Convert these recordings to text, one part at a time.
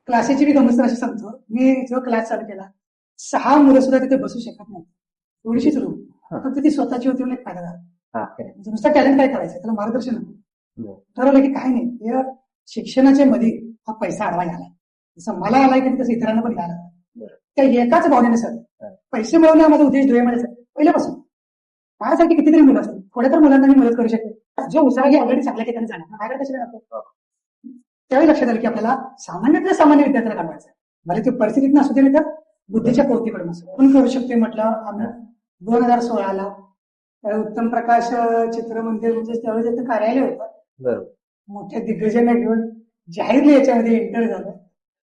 क्लासेसची मी गमत अशी सांगतो. मी जेव्हा क्लास चालू केला 6 मुलं सुद्धा तिथे बसू शकत नाही. थोडीशीच रूम, फक्त ती स्वतःची होती म्हणून एक फायदा झाला. नुसतं टॅलेंट काय करायचं, त्याला मार्गदर्शन ठरवलं की काही नाही, या शिक्षणाच्या मध्ये हा पैसा अडवा आला. जसं मला आलाय की तसं इतरांना पण आला. त्या एकाच भावनेने सर पैसे मिळवणे हा माझा उद्देश ध्येयमध्ये पहिल्यापासून. माझ्यासाठी कितीतरी मुलं असतात, थोड्या तर मुलांना मी मदत करू शकते. जो उसाळी ऑलरेडी चांगल्या ठिकाणी जाणार माझ्याकडे कशाला नको. त्यावेळी लक्षात आलं की आपल्याला सामान्यातल्या सामान्य विद्यार्थ्याला घडवायचं. मला ती परिस्थितीत नसू दे तर बुद्धीच्या पोर्तीकडून असं पण करू शकते. म्हटलं आम्ही 2016ला उत्तम प्रकाश चित्रमंदिर म्हणजे त्यावेळेस त्याचं कार्यालय होतं. मोठ्या दिग्गजांना घेऊन जाहीरली याच्यामध्ये एंटर झालं.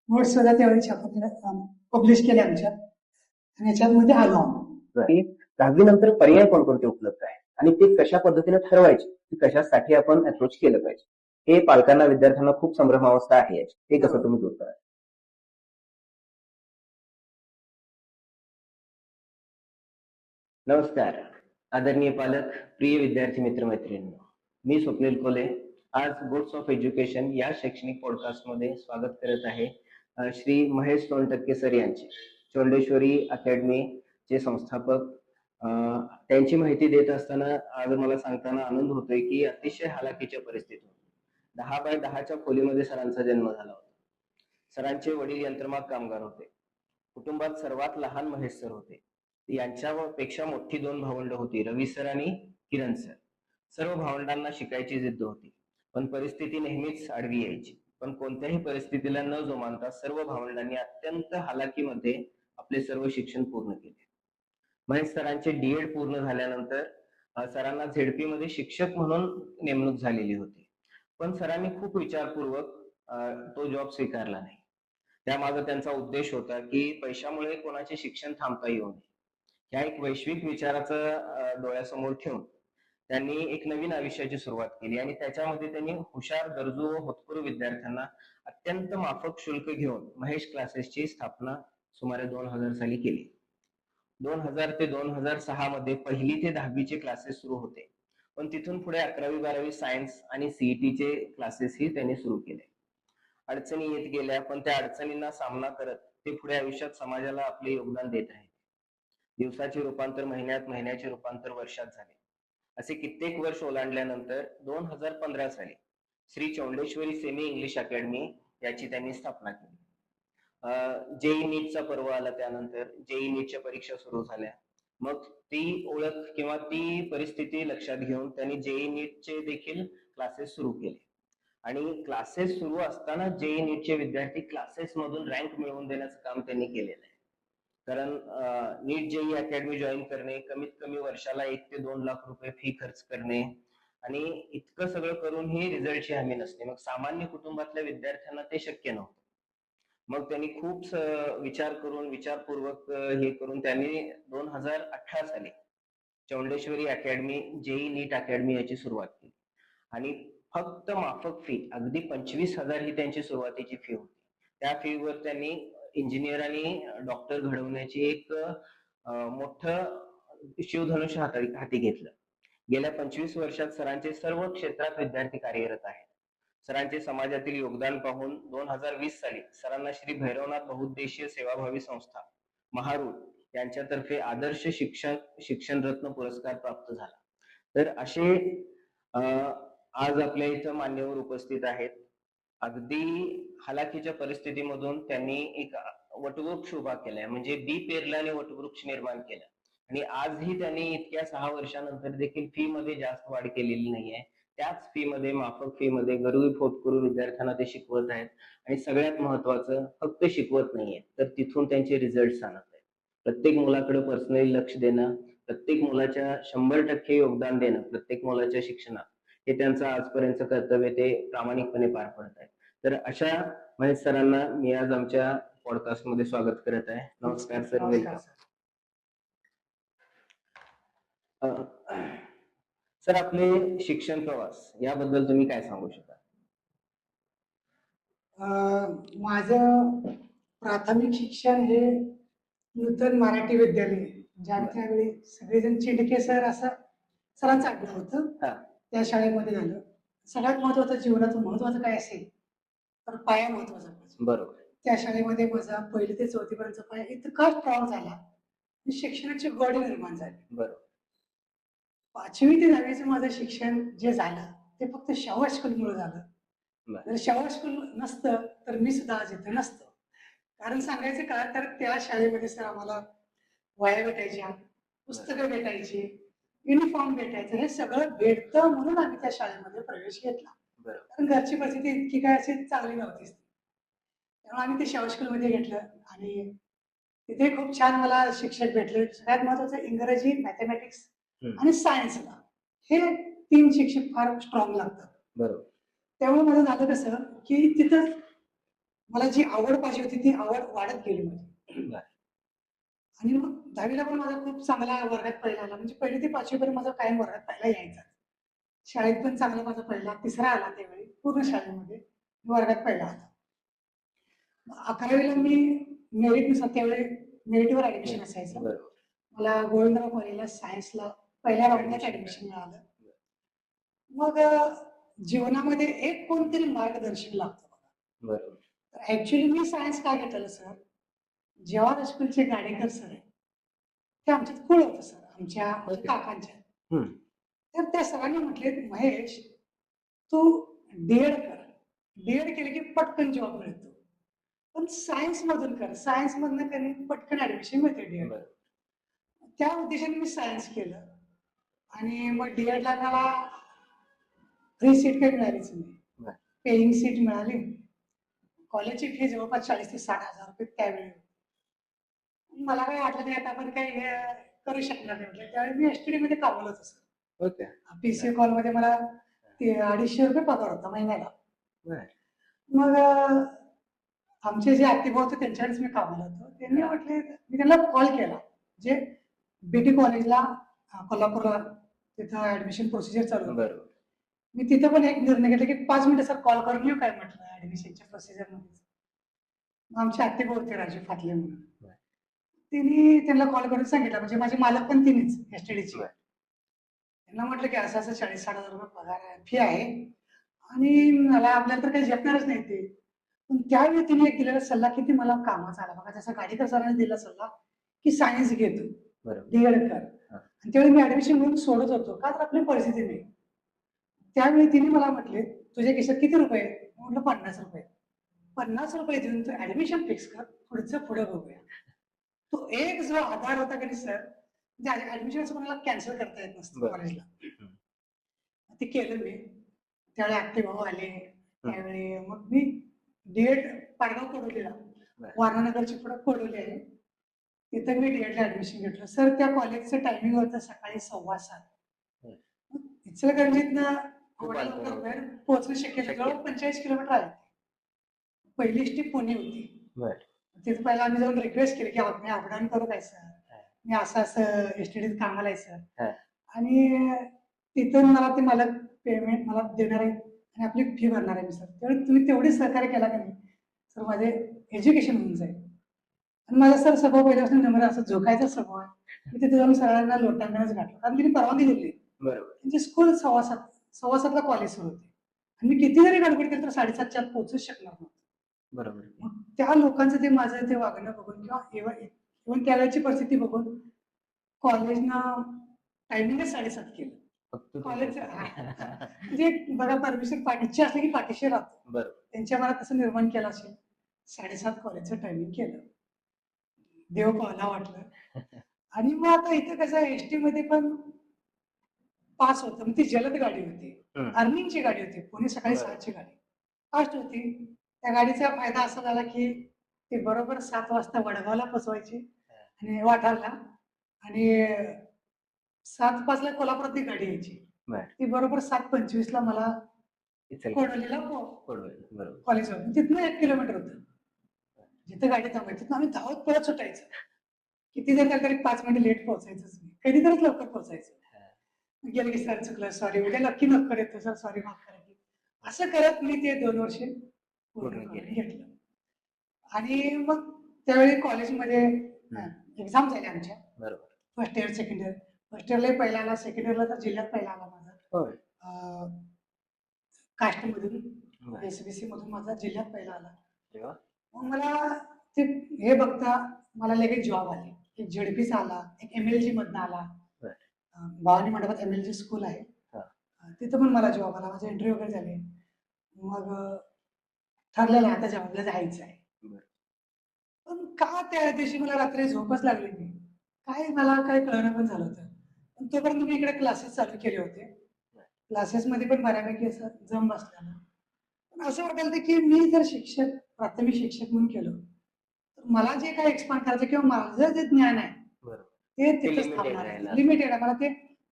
नोट्स सुद्धा त्यावेळी छापून पब्लिश केले आमच्या, आणि याच्यामध्ये आलो आम्ही. 10वी नंतर पर्याय कोणकोणते उपलब्ध आहे आणि ते कशा पद्धतीने ठरवायचे, की कशासाठी आपण अप्रोच केलं पाहिजे, हे पालकांना विद्यार्थ्यांना खूप संभ्रमावस्था आहे. हे कसं तुम्ही दूर करा? नमस्कार आदरणीय पालक, प्रिय विद्यार्थी मित्रमैत्रिणींनो, मी स्वप्नील कोले आज गोट्स ऑफ एज्युकेशन या शैक्षणिक पॉडकास्टमध्ये स्वागत करत आहे श्री महेश सोनटक्के सर यांचे, चोंडेश्वरी अकॅडमीचे संस्थापक. त्यांची माहिती देत असताना आज मला सांगताना आनंद होतोय की अतिशय हालाकीच्या परिस्थितीतून 10x10च्या खोलीमध्ये सरांचा जन्म झाला होता. सरांचे वडील यंत्रमाग कामगार होते. कुटुंबात सर्वात लहान महेश सर होते. यांच्यापेक्षा मोठी 2 भावंड होती, रवी सर आणि किरण सर. सर्व भावंडांना शिकायची जिद्द होती, पण परिस्थिती नेहमीच आडवी यायची. पण कोणत्याही परिस्थितीला न जुमानता सर्व भावंडांनी अत्यंत हालाकीमध्ये आपले सर्व शिक्षण पूर्ण केले. महेश सरांचे डीएड पूर्ण झाल्यानंतर सरांना झेडपी मध्ये शिक्षक म्हणून नेमणूक झालेली होती, पण सरांनी खूप विचारपूर्वक तो जॉब स्वीकारला नाही. त्यामागे त्यांचा उद्देश होता की पैशामुळे कोणाचे शिक्षण थांबता येऊ नये. ह्या एक वैश्विक विचाराचं डोळ्यासमोर ठेवून त्यांनी एक नवीन आयुष्याची सुरुवात केली आणि त्याच्यामध्ये त्यांनी हुशार, गरजू व होतकरू विद्यार्थ्यांना अत्यंत माफक शुल्क घेऊन महेश क्लासेसची स्थापना सुमारे 2000 साली केली. 2000 ते 2006 मध्ये 1ली ते 10वीचे क्लासेस सुरू होते, पण तिथून पुढे 11वी 12वी सायन्स आणि सीईटीचे क्लासेसही त्यांनी सुरू केले. अडचणी येत गेल्या, पण त्या अडचणींना सामना करत ते पुढे आयुष्यात समाजाला आपले योगदान देत राहिले. दिवसाचे रूपांतर महिन्यात, महिन्याचे रूपांतर वर्षात झाले. असे कित्येक वर्ष ओलांडल्यानंतर 2015 साली Shri Chaundeshwari semi English academy याची त्यांनी स्थापना केली. जेई नीटचा पर्व आला, त्यानंतर जेई नीटच्या परीक्षा सुरू झाल्या. मग ती ओळख किंवा ती परिस्थिती लक्षात घेऊन त्यांनी जेई नीटचे देखील क्लासेस सुरू केले आणि क्लासेस सुरू असताना जेई नीटचे विद्यार्थी क्लासेस मधून रँक मिळवून देण्याचं काम त्यांनी केलेलं आहे. कारण नीट जेई अकॅडमी जॉईन करणे, कमीत कमी वर्षाला 1 ते 2 लाख रुपये फी खर्च करणे आणि इतकं सगळं करूनही रिझल्टची हमी नसते. मग सामान्य कुटुंबातल्या विद्यार्थ्यांना ते शक्य नव्हतं. मग त्यांनी खूप विचार करून, विचारपूर्वक हे करून त्यांनी 2018 साली चौंडेश्वरी अकॅडमी, जेई नीट अकॅडमी याची सुरुवात केली आणि फक्त माफक फी, अगदी 25,000 ही त्यांची सुरुवातीची फी होती. त्या फीवर त्यांनी इंजिनियर आणि डॉक्टर घडवण्याची एक मोठं शिवधनुष्य हाती घेतलं. गेल्या 25 वर्षात सरांचे सर्व क्षेत्रात विद्यार्थी कार्यरत आहेत. सरांचे समाजातील योगदान पाहून 2020 साली सरांना श्री भैरवनाथ बहुउद्देशीय सेवाभावी संस्था महारूढ यांच्यातर्फे आदर्श शिक्षण रत्न पुरस्कार प्राप्त झाला. तर असे आज आपल्या इथं मान्यवर उपस्थित आहेत. अगदी हालाकीच्या परिस्थितीमधून त्यांनी एक वटवृक्ष उभा केलाय, म्हणजे बी पेरल्याने वटवृक्ष निर्माण केला आणि आजही त्यांनी इतक्या 6 वर्षानंतर देखील फी मध्ये जास्त वाढ केलेली नाहीये. त्याच फी मध्ये, माफक फी मध्ये गरीब होतकरू विद्यार्थ्यांना ते शिकवत आहेत आणि सगळ्यात महत्वाचं, फक्त शिकवत नाहीये तर तिथून त्यांचे रिझल्ट आणत आहेत. प्रत्येक मुलाकडे पर्सनली लक्ष देणं, प्रत्येक मुलाच्या 100% योगदान देणं प्रत्येक मुलाच्या शिक्षणात, हे त्यांचं आजपर्यंत कर्तव्य ते प्रामाणिकपणे पार पडत आहे. तर अशा महेश सरांना मी आज आमच्या पॉडकास्ट मध्ये स्वागत करत आहे. नमस्कार सर, वेलकम. सर, आपले शिक्षण प्रवास याबद्दल तुम्ही काय सांगू शकाल? माझं प्राथमिक शिक्षण हे नूतन मराठी विद्यालय, ज्या त्यावेळी सगळेजण चिंडके सर असं सरांचं आडनाव होतं, त्या शाळेमध्ये झालं. सगळ्यात महत्वाचं जीवनाचं महत्वाचं काय असेल तर पाया महत्वाचा. बरोबर. त्या शाळेमध्ये माझा 1ली ते 4थी पर्यंतचा पाया इतका स्ट्रॉंग झाला की शिक्षणाची गोडी निर्माण झाली. बरोबर. 5वी ते 10वीचं माझं शिक्षण जे झालं ते फक्त शाहू स्कूलमुळे झालं. बरं. जर शाहू स्कूल नसतं तर मी सुद्धा आज इथे नसतो. कारण सांगायचं का तर त्या शाळेमध्ये सर आम्हाला वह्या भेटायच्या, पुस्तकं भेटायची, युनिफॉर्म भेटायचं, हे सगळं भेटतं म्हणून आम्ही त्या शाळेमध्ये प्रवेश घेतला. बरोबर. कारण घरची परिस्थिती इतकी काय अशी चांगली नव्हतीच. त्यामुळे आम्ही ते शाहू स्कूलमध्ये घेतलं आणि तिथे खूप छान मला शिक्षक भेटले. सगळ्यात महत्वाचं इंग्रजी, मॅथमॅटिक्स आणि सायन्सला हे 3 शिक्षक फार स्ट्रॉंग लागतात. बरोबर. त्यामुळे माझं झालं कसं की तिथं मला जी आवड पाहिजे होती ती आवड वाढत गेली माझी. आणि मग 10वीला पण माझा खूप चांगला वर्गात पहिला आला. म्हणजे 1ली ते 5वी पर्यंत माझा कायम वर्गात पहिला यायचा. शाळेत पण चांगला माझा पहिला, 3रा आला त्यावेळी पूर्ण शाळेमध्ये वर्गात पहिला आला. 11वीला मी मेरिटनुसार त्यावेळी मेरिटवर ऍडमिशन असायचं. मला गोविंदराव कॉलेजला सायन्सला पहिल्या वर्गात ऍडमिशन मिळालं. मग जीवनामध्ये एक कोणतरी मार्गदर्शक लागतं बघा. बरोबर. तर ऍक्च्युली मी सायन्स का घेतलं सर, जवाहर स्कूलचे गाडेकर सर आहे ते आमच्यात कुळ होतं सर, आमच्या काकांच्या. तर त्या सरांनी म्हटले महेश तू डीएड कर, डीएड केले की पटकन जॉब मिळतो, पण सायन्स मधून कर, सायन्स मधनं कधी पटकन ऍडमिशन मिळते डीएड. त्या उद्देशाने मी सायन्स केलं आणि मग डीएडला मला फ्री सीट काही मिळालीच नाही, पेइंग सीट मिळाली. कॉलेजची फी जवळपास 40 ते 60 हजार रुपये त्यावेळी. मला काही वाटलं नाही आता आपण काही करू शकणार नाही म्हटलं. त्यावेळी मी एसटीडी मध्ये कामाला होतो सर. पीसीए कॉल मध्ये मला 250 रुपये पगार होता महिन्याला. मग आमचे जे आत्तेभाऊ होते त्यांच्याकडेच मी कामाला होतो. त्यांनी म्हटले, मी त्यांना कॉल केला जे बीटी कॉलेजला कोल्हापूरला तिथं ऍडमिशन प्रोसिजर चालू होतं. मी तिथं पण एक निर्णय घेतला की 5 मिनिटं सर कॉल करून येऊ काय म्हटलं ऍडमिशनच्या प्रोसिजर मध्ये. आमचे आत्तेभाऊ होते राजू फाटले म्हणून, त्यांना कॉल करून सांगितलं. म्हणजे माझे मालक पण तिनेच एसटीडीचे. त्यांना म्हटलं की असं असं 40-60 हजार रुपये पगार आहे, फी आहे आणि मला आपल्याला तर काही झेपणारच नाही ते. पण त्यावेळी तिने एक दिलेला सल्ला किती मला कामाचा आला बघा. जसा गाडीकर सरांनी दिला सल्ला की सायन्स घेतो, डीएड कर. आणि त्यावेळी मी ऍडमिशन म्हणून सोडत होतो का तर आपली परिस्थिती नाही. त्यावेळी तिने मला म्हटले तुझ्या खिशात किती रुपये? म्हटलं 50 रुपये. 50 रुपये देऊन तू ऍडमिशन फिक्स कर, पुढचं पुढे बघूया. तो एक जो आधार होता की सर, म्हणजे ऍडमिशन कोणाला कॅन्सल करता येत नसतं कॉलेजला. ते केलं मी. त्यावेळी आत्तेभाऊ आले. त्यावेळी मग मी डीएड पारगाव कोडोलीला, वारणानगरची पुढे कोडोली आहे, तिथं मी डीएडला ऍडमिशन घेतलं. सर त्या कॉलेजचं टायमिंग होतं सकाळी 7:15. इचलकरंजीतनं बाहेर पोहोचणं शक्य नाही, जवळ 45 किलोमीटर आहे. पहिली एसटी पुणे होती. तिथं पहिला आम्ही जाऊन रिक्वेस्ट केली की मी अपडाऊन करू काय सर, मी असं असं एसटीडीत कामाला आहे सर, आणि तिथून मला ते मला पेमेंट मला देणार आहे आणि आपली फी भरणार आहे मी सर. त्यावेळी तुम्ही तेवढी सहकार्य केला का नाही सर, माझे एज्युकेशन होऊन जाईल. आणि माझा सर स्वभाव पहिल्यापासून नम्र, असं झोकायचा स्वभाव आहे. मी तिथे जाऊन सरांना लोटांगणच घातलं कारण तिने परवानगी दिली. त्यांची स्कूल 7:15ला कॉलेज सुरू होते आणि मी किती जरी गडबड केली तर 7:30च्या आत पोहोचूच शकणार नव्हतं. बरोबर. मग त्या लोकांचं ते माझं ते वागणं बघून किंवा इव्हन त्यावेळेची परिस्थिती बघून कॉलेजनं टायमिंगच 7:30 केलं. कॉलेज म्हणजे बघा परमिशन पाठीशी असले की पाठीशी राहतो. त्यांच्या मनात असं निर्माण केलं असेल, 7:30 कॉलेजचं टायमिंग केलं. देव पावला वाटलं. आणि मग आता इथे कसं एसटी मध्ये पण पास होतं, मग ती जलद गाडी होती, अर्निंगची गाडी होती, पुणे सकाळी 6ची गाडी फास्ट होती. त्या गाडीचा फायदा असा झाला की ते बरोबर 7 वाजता वडगावला पोचवायची आणि वाठारला, आणि 7:05ला कोल्हापुरात ती गाडी यायची. ती बरोबर 7:25ला मला कोडोलीला कॉलेज होतं. तिथनं 1 किलोमीटर होतं. जिथं गाडी थांबायची तिथं आम्ही धावत परत सुटायचं. किती जर तरी 5 मिनिटं लेट पोहोचायचंच नाही, कधीतरीच लवकर पोहोचायचं. गेलं की सर चुकलं, सॉरी, उद्या नक्की नको येतो सर, सॉरी माफ करा. असं करत मी ते 2 वर्ष पूर्ण घेतलं. आणि मग त्यावेळी कॉलेजमध्ये एक्झाम झाल्या आमच्या. First year second year. First इयरला पहिला आला, सेकंड इयरला तर जिल्ह्यात पहिला आला माझा. कास्ट मधून एसबीसी मधून माझा जिल्ह्यात पहिला आला. मग मला ते हे बघता मला लगेच जॉब आले. एक झेडपीचा आला, एक MLG मधनं आला. भवानी मंडपात MLG स्कूल आहे. तिथं पण मला जॉब आला. माझे इंटरव्ह्यू वगैरे झाले. मग ठरलेलं आता जॉबला जायचं आहे. पण का त्या दिवशी मला रात्री झोपच लागली नाही. काय मला काय कळणं पण झालं होतं. पण तोपर्यंत मी इकडे क्लासेस चालू केले होते. क्लासेसमध्ये पण बऱ्यापैकी असं जम बसलेलं. पण असं वाटायला की मी जर शिक्षक, प्राथमिक शिक्षक म्हणून केलं, तर मला जे काही एक्सपांड करायचं किंवा माझं जे ज्ञान आहे ते तिथंच थांबणार आहे. लिमिटेड आहे. मला ते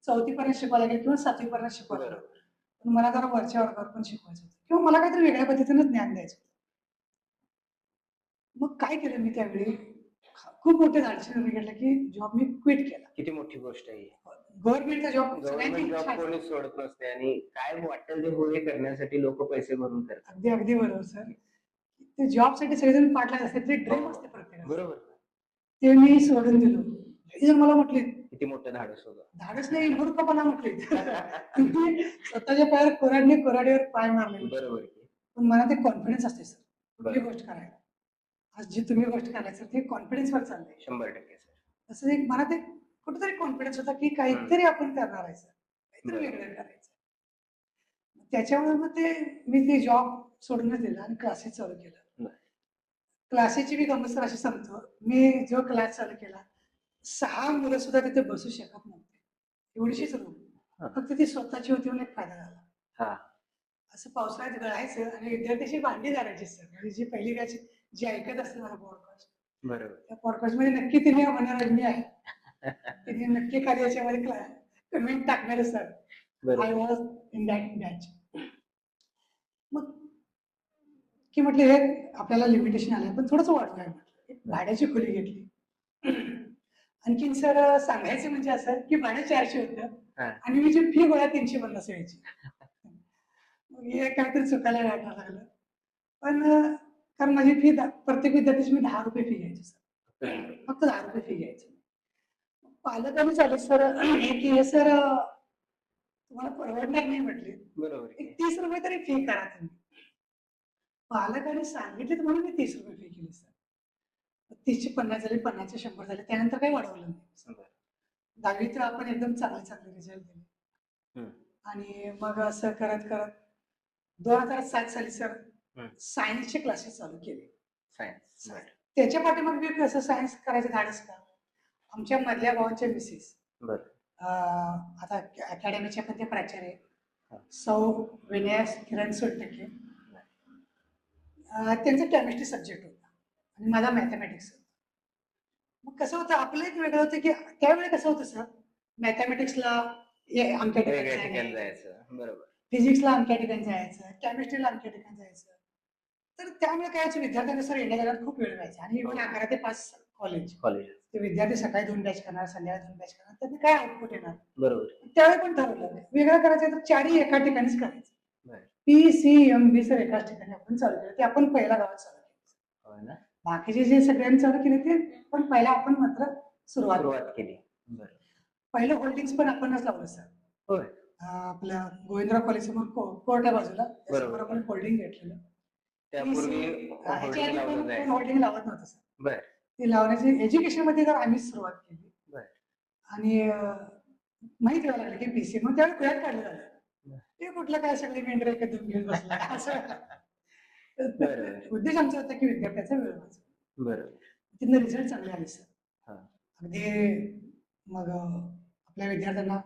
4थी पर्यंत शिकवायला लागेल किंवा 7वी पर्यंत शिकवायला लागेल. पण मला जरा वरच्या वर्गावर पण शिकवायचं होतं किंवा मला काहीतरी वेगळ्या पद्धतीनं ज्ञान द्यायचं होतं. मग काय केलं मी त्यावेळी, खूप मोठे धाडसी निर्णय घेतला की जॉब मी क्विट केला. किती मोठी गोष्ट आहे. गव्हर्नमेंटचा जॉब कोणी सोडत नसते आणि काय वाटेल ते होय करण्यासाठी लोक पैसे भरून करतात. अगदी अगदी बरोबर सर. ते जॉबसाठी सगळेजण पाठलाग असते, ते ड्रीम असते प्रत्येकाला. बरोबर. ते मी सोडून दिलो. जर मला म्हटले किती मोठं धाडस होतं. धाडस नाही, मूर्खपणा म्हटले. स्वतःच्या पायावर कोराडीवर पाय मारले. बरोबर. पण मला ते कॉन्फिडन्स असते सर, कुठली गोष्ट करायला. आज जी तुम्ही गोष्ट करायचं ते कॉन्फिडन्स वर चाललंय. 100% सर. असं एक मला ते कुठेतरी कॉन्फिडन्स होता की काहीतरी आपण करणार आहे सर, काहीतरी वेगळं करायचं. त्याच्यामुळे मग ते मी ते जॉब सोडूनच दिला आणि क्लासेस चालू केलं. क्लासेसची मी गंमत सर अशी सांगतो, मी जो क्लास चालू केला 6 मुलं सुद्धा तिथे बसू शकत नव्हते. एवढीशीच रूम, फक्त ती स्वतःची होती म्हणून एक फायदा झाला. असं पावसाळ्यात गळायचं आणि विद्यार्थ्याची भांडी धरायची सर. म्हणजे जी पहिली बॅच जी ऐकत असते मला पॉडकास्ट, बरोबर, त्या पॉडकास्ट मध्ये नक्की तिने म्हणणार मी आहे. तिने नक्की काही याच्यामध्ये कमेंट टाकणार sir, I was in that batch. मग की म्हटलं हे आपल्याला लिमिटेशन आलं, पण थोडंसं वाटलंय. भाड्याची खोली घेतली. आणखीन सर सांगायचं म्हणजे असं की भाडं 400 होतं आणि मी जी फी गोळा 350 व्हायची. हे काहीतरी चुकायला वाटायला लागलं. पण कारण माझी फी प्रत्येक विद्यार्थ्याची मी 10 रुपये फी घ्यायची सर, फक्त 10 रुपये फी घ्यायची. पालकांनी चालू सर की हे सर तुम्हाला परवडणार नाही म्हटले. बरोबर, 30 रुपये तरी फी करा तुम्ही. पालकांनी सांगितले म्हणून मी 30 रुपये फी केली सर. 30ची 50 झाली, 50चे 100 झाले, त्यानंतर काही वाढवलं नाही. 10वीत आपण एकदम चांगले रिझल्ट दिले. आणि मग असं करत करत 2007 साली सर सायन्सचे क्लासेस चालू केले. सायन्स, त्याच्या पाठीमागे मी कसं सायन्स करायचं धाडस का, आमच्या मधल्या भावांच्या मिसेस आता अकॅडमीच्या पण ते प्राचार्य सौ विनया किरण सोनटक्के, त्यांचा केमिस्ट्री सब्जेक्ट होता आणि माझा मॅथमॅटिक्स होता. मग कसं होतं आपलं एक वेगळं होतं की त्यावेळी कसं होतं सर, मॅथमॅटिक्सला आमच्या ठिकाणी जायचं, बरोबर, फिजिक्सला आमच्या ठिकाणी जायचं, केमिस्ट्रीला आमच्या ठिकाणी जायचं. तर त्यामुळे काय व्हायचं, विद्यार्थ्यांना सर येण्या जाण्यात खूप वेळ व्हायचा. आणि इव्हन 11 ते 5 कॉलेज, ते विद्यार्थी सकाळी 2 बॅच करणार, संध्याकाळी 2 बॅच करणार, त्यांनी काय आउटपुट येणार. बरोबर. त्यावेळी पण ठरवलं वेगळं करायचं तर 4ही एका ठिकाणीच करायचं. PCMB सर एकाच ठिकाणी आपण चालू केलं, ते आपण पहिला गावात चालू केलं. बाकीचे जे सगळ्यांनी चालू केले ते पण पहिला आपण मात्र सुरुवात केली. पहिलं होल्डिंग्स पण आपणच लावलं सर. होय. आपल्या गोविंदराव कॉलेज समोर कोर्टा बाजूला त्यासमोर आपण होल्डिंग घेतलेलं. होल्डिंग लावत नव्हतं सर. ते लावण्याची एज्युकेशन मध्ये जर आम्ही सुरुवात केली आणि माहिती व्हायला लागलं की PC, मग त्यावेळी प्रयत्न काढलं झालं ते कुठलं काय सगळे मेंढर एकत्र घेऊन बसला असं. उद्देश आमचा होता की विद्यार्थ्याचा वेळ वाचवा. बरोबर. तिथनं रिझल्ट चांगले आले सर. अगदी मग आपल्या विद्यार्थ्यांना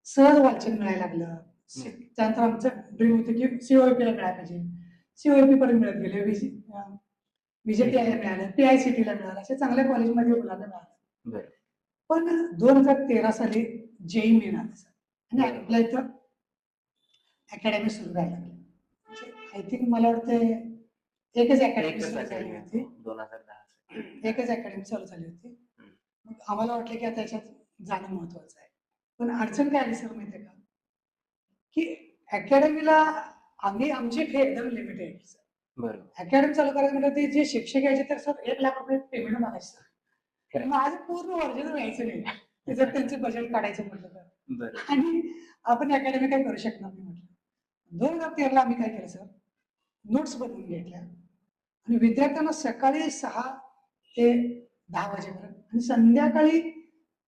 सहज वाचन मिळायला लागलं. त्यानंतर आमचं ड्रीम होतं की COEP ला मिळायला पाहिजे. COEP पर्यंत मिळत गेले, VJTI ला मिळालं, PICT ला मिळालं, अशा चांगल्या कॉलेजमध्ये मुलांना मिळालं. पण 2013 साली JEE मेन आलं सर आणि आपल्या इथं अकॅडमी सुरू करायला लागली. आय थिंक मला वाटतं एकच अकॅडमी सुरू झाली होती 2010. एकच अकॅडमी चालू झाली होती. मग आम्हाला वाटलं की आता याच्यात जाणं महत्वाचं आहे. पण अडचण काय आली सर माहिती आहे का, की अकॅडमीला आमची फी एकदम लिमिटेड सर. बरोबर. अकॅडमी चालू करायचं म्हणजे ते जे शिक्षक यायचे तर सर 1 लाख रुपये पेमेंट मागायचे सर. माझं पूर्ण वर्जन व्हायचं नाही ते जर त्यांचं बजेट काढायचं म्हटलं तर. आणि आपण अकॅडमी काय करू शकणार नाही म्हटलं. 2013 आम्ही काय केलं सर, नोट्स बनवून घेतल्या आणि विद्यार्थ्यांना सकाळी 6 ते 10 वाजेपर्यंत आणि संध्याकाळी